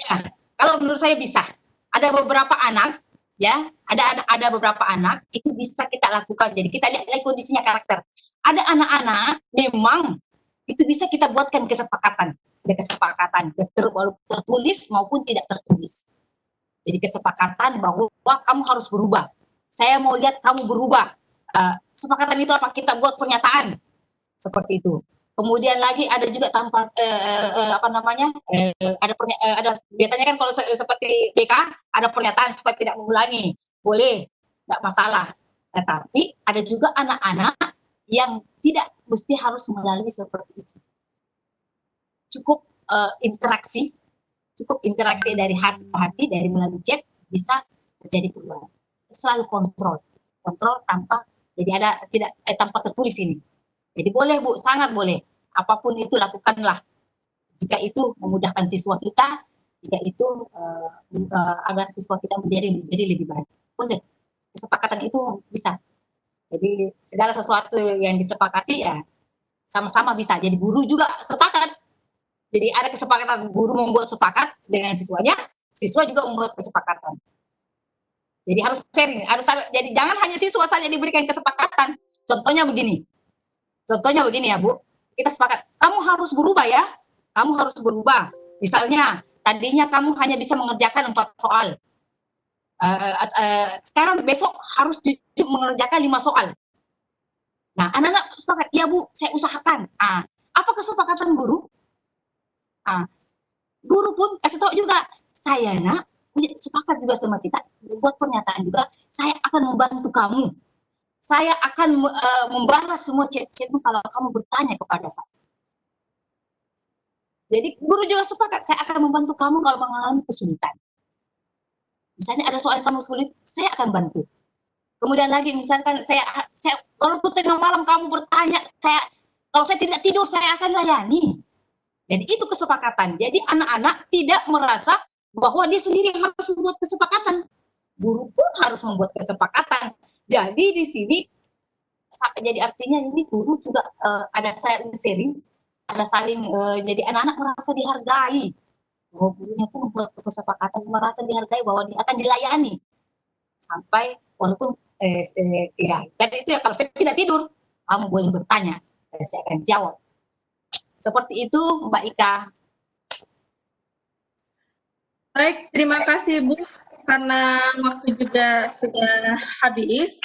Ya, kalau menurut saya bisa. Ada beberapa anak, ya, ada beberapa anak itu bisa kita lakukan. Jadi kita lihat kondisinya karakter. Ada anak-anak memang itu bisa kita buatkan kesepakatan. Ada kesepakatan tertulis maupun tidak tertulis. Jadi kesepakatan bahwa kamu harus berubah. Saya mau lihat kamu berubah. kesepakatan itu apa? Kita buat pernyataan seperti itu. Kemudian lagi ada juga tanpa ada biasanya kan kalau seperti BK ada pernyataan supaya tidak mengulangi, boleh, tidak masalah. Tetapi ada juga anak-anak yang tidak mesti harus melalui seperti itu. Cukup interaksi dari hati ke hati, dari melalui chat bisa terjadi perubahan. Selalu kontrol tanpa tanpa tertulis ini. Jadi boleh Bu, sangat boleh. Apapun itu lakukanlah. Jika itu memudahkan siswa kita, jika itu agar siswa kita menjadi lebih baik. Boleh. Kesepakatan itu bisa. Jadi segala sesuatu yang disepakati ya sama-sama bisa. Jadi guru juga sepakat. Jadi ada kesepakatan guru membuat sepakat dengan siswanya, siswa juga membuat kesepakatan. Jadi harus sharing, jadi jangan hanya siswa saja diberikan kesepakatan. Contohnya begini ya Bu, kita sepakat, kamu harus berubah ya, kamu harus berubah. Misalnya, tadinya kamu hanya bisa mengerjakan 4 soal. Sekarang besok harus mengerjakan 5 soal. Nah, anak-anak sepakat, ya Bu, saya usahakan. Apa kesepakatan guru? Guru pun kasih tahu juga, saya nak, sepakat juga sama kita, buat pernyataan juga, saya akan membantu kamu. Saya akan membalas semua chat-chatmu kalau kamu bertanya kepada saya. Jadi guru juga sepakat, saya akan membantu kamu kalau mengalami kesulitan. Misalnya ada soal kamu sulit, saya akan bantu. Kemudian lagi misalkan saya walaupun tengah malam kamu bertanya, kalau saya tidak tidur saya akan layani. Jadi itu kesepakatan. Jadi anak-anak tidak merasa bahwa dia sendiri harus membuat kesepakatan. Guru pun harus membuat kesepakatan. Jadi di sini jadi artinya ini guru juga ada sharing, ada saling jadi anak-anak merasa dihargai. Bahwa gurunya pun membuat kesepakatan, merasa dihargai bahwa dia akan dilayani sampai walaupun ya tadi itu ya, kalau saya tidak tidur kamu boleh bertanya, saya akan jawab. Seperti itu Mbak Ika. Baik, terima kasih Bu, karena waktu juga sudah habis.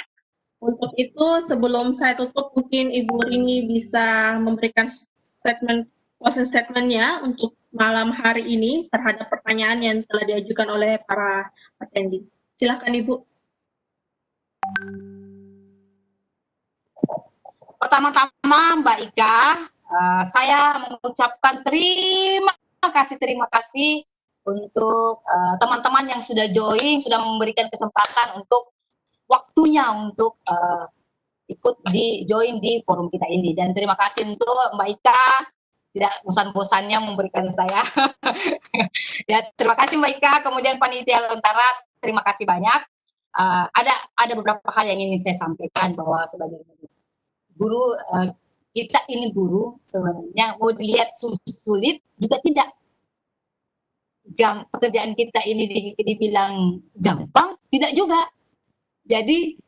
Untuk itu, sebelum saya tutup, mungkin Ibu Rini bisa memberikan closing statement-nya untuk malam hari ini terhadap pertanyaan yang telah diajukan oleh para attendee. Silakan Ibu. Pertama-tama Mbak Ika, saya mengucapkan terima kasih untuk teman-teman yang sudah join, sudah memberikan kesempatan untuk waktunya untuk ikut join di forum kita ini. Dan terima kasih untuk Mbak Ika, tidak bosan-bosannya memberikan saya. Ya, terima kasih Mbak Ika, kemudian panitia Lontara, terima kasih banyak. Ada beberapa hal yang ingin saya sampaikan bahwa sebagai guru, kita ini guru sebenarnya mau dilihat sulit juga tidak. Pekerjaan kita ini dibilang gampang, tidak juga. Jadi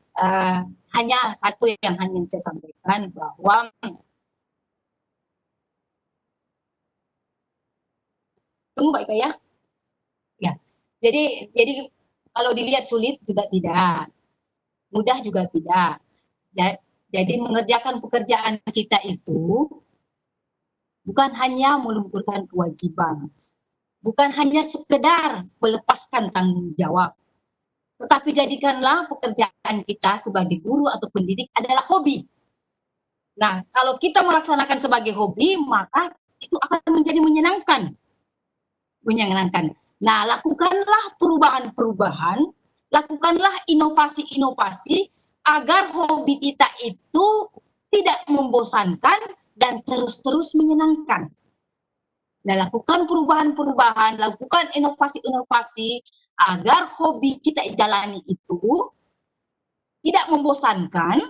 hanya satu yang ingin saya sampaikan bahwa tunggu Mbak Ika ya. Ya. Jadi kalau dilihat sulit juga tidak. Mudah juga tidak. Ya, jadi mengerjakan pekerjaan kita itu bukan hanya melumpurkan kewajiban. Bukan hanya sekedar melepaskan tanggung jawab, tetapi jadikanlah pekerjaan kita sebagai guru atau pendidik adalah hobi. Nah, kalau kita melaksanakan sebagai hobi, maka itu akan menjadi menyenangkan. Nah, lakukanlah perubahan-perubahan, lakukanlah inovasi-inovasi agar hobi kita itu tidak membosankan dan terus-terus menyenangkan. Nah, lakukan perubahan-perubahan, lakukan inovasi-inovasi agar hobi kita jalani itu tidak membosankan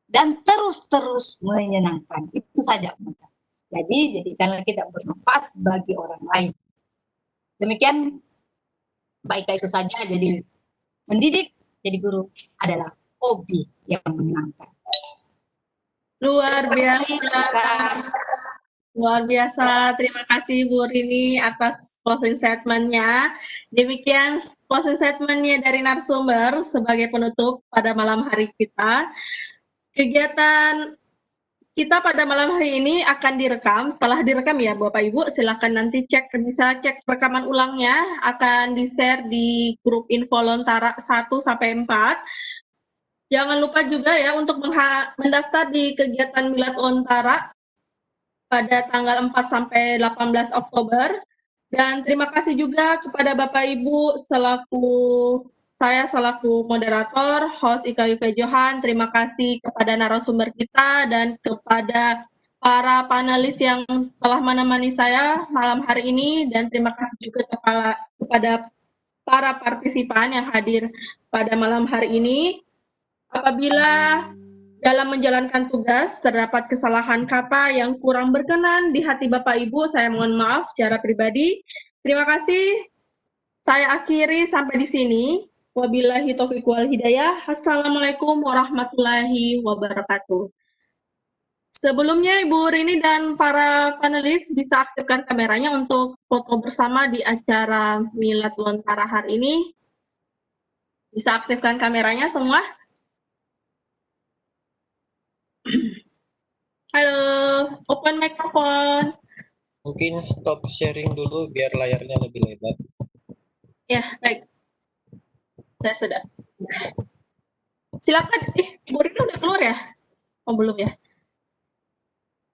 dan terus-terus menyenangkan. Itu saja. Jadi jadikanlah kita bermanfaat bagi orang lain. Demikian Mbak Ika, itu saja. Jadi mendidik, jadi guru adalah hobi yang menyenangkan. Luar biasa. Luar biasa, terima kasih Bu Rini atas closing statement-nya. Demikian closing statement-nya dari narasumber sebagai penutup pada malam hari kita. Kegiatan kita pada malam hari ini akan direkam, telah direkam ya Bapak Ibu, silakan nanti bisa cek rekaman ulangnya, akan di-share di grup info Lontara 1 sampai 4. Jangan lupa juga ya untuk mendaftar di kegiatan Milad Lontara pada tanggal 4 sampai 18 Oktober. Dan terima kasih juga kepada Bapak Ibu selaku moderator, host Ika Yuffe Johan. Terima kasih kepada narasumber kita dan kepada para panelis yang telah menemani saya malam hari ini, dan terima kasih juga kepada para partisipan yang hadir pada malam hari ini. Apabila dalam menjalankan tugas terdapat kesalahan kata yang kurang berkenan di hati Bapak Ibu, saya mohon maaf secara pribadi. Terima kasih. Saya akhiri sampai di sini. Wabillahi taufiq wal hidayah. Assalamualaikum warahmatullahi wabarakatuh. Sebelumnya Ibu Rini dan para panelis bisa aktifkan kameranya untuk foto bersama di acara Milad Lontara hari ini. Bisa aktifkan kameranya semua. Halo, open microphone. Mungkin stop sharing dulu biar layarnya lebih lebar. Ya, baik. Saya sudah. Silakan. Ibu Rini udah keluar ya? Oh, belum ya?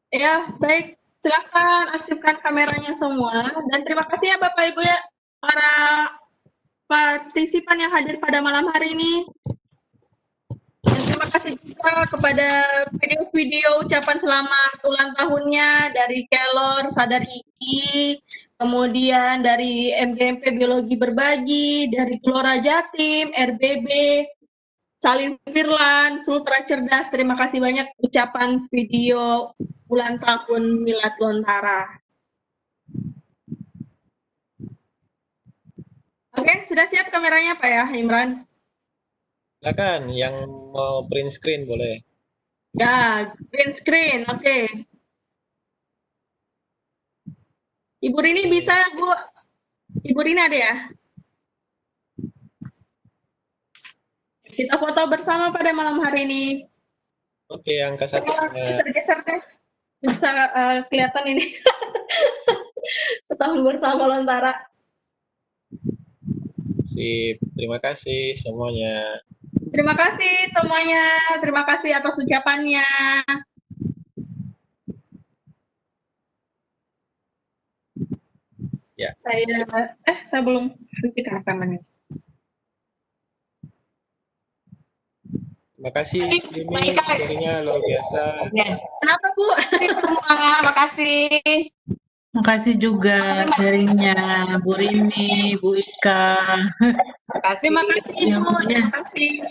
Ya, baik. Silakan aktifkan kameranya semua. Dan terima kasih ya Bapak Ibu ya, para partisipan yang hadir pada malam hari ini. Dan terima kasih juga kepada video-video ucapan selamat ulang tahunnya dari Kelor, Sadar Iki, kemudian dari MGMP Biologi Berbagi, dari Gelora Jatim, RBB, Salim Firlan, Sultra Cerdas. Terima kasih banyak ucapan video ulang tahun Milad Lontara. Oke, sudah siap kameranya Pak ya, Imran? Silakan, yang mau print screen boleh. Ya, green screen, oke. Ibu Rini bisa, Bu? Ibu Rini ada ya? Kita foto bersama pada malam hari ini. Oke, angka satunya. Geser-geser deh. Bisa kelihatan ini. Setahun bersama Lontara. Sip, terima kasih semuanya. Terima kasih semuanya. Terima kasih atas ucapannya. Ya. Saya belum hentikan rekamannya. Terima kasih, Mimi. Materinya luar biasa. Kenapa, Bu? Semua, makasih. Makasih juga sharingnya Bu Rini, Bu Ika. Makasih. Terima kasih, Bu. Ilmunya. Terima kasih.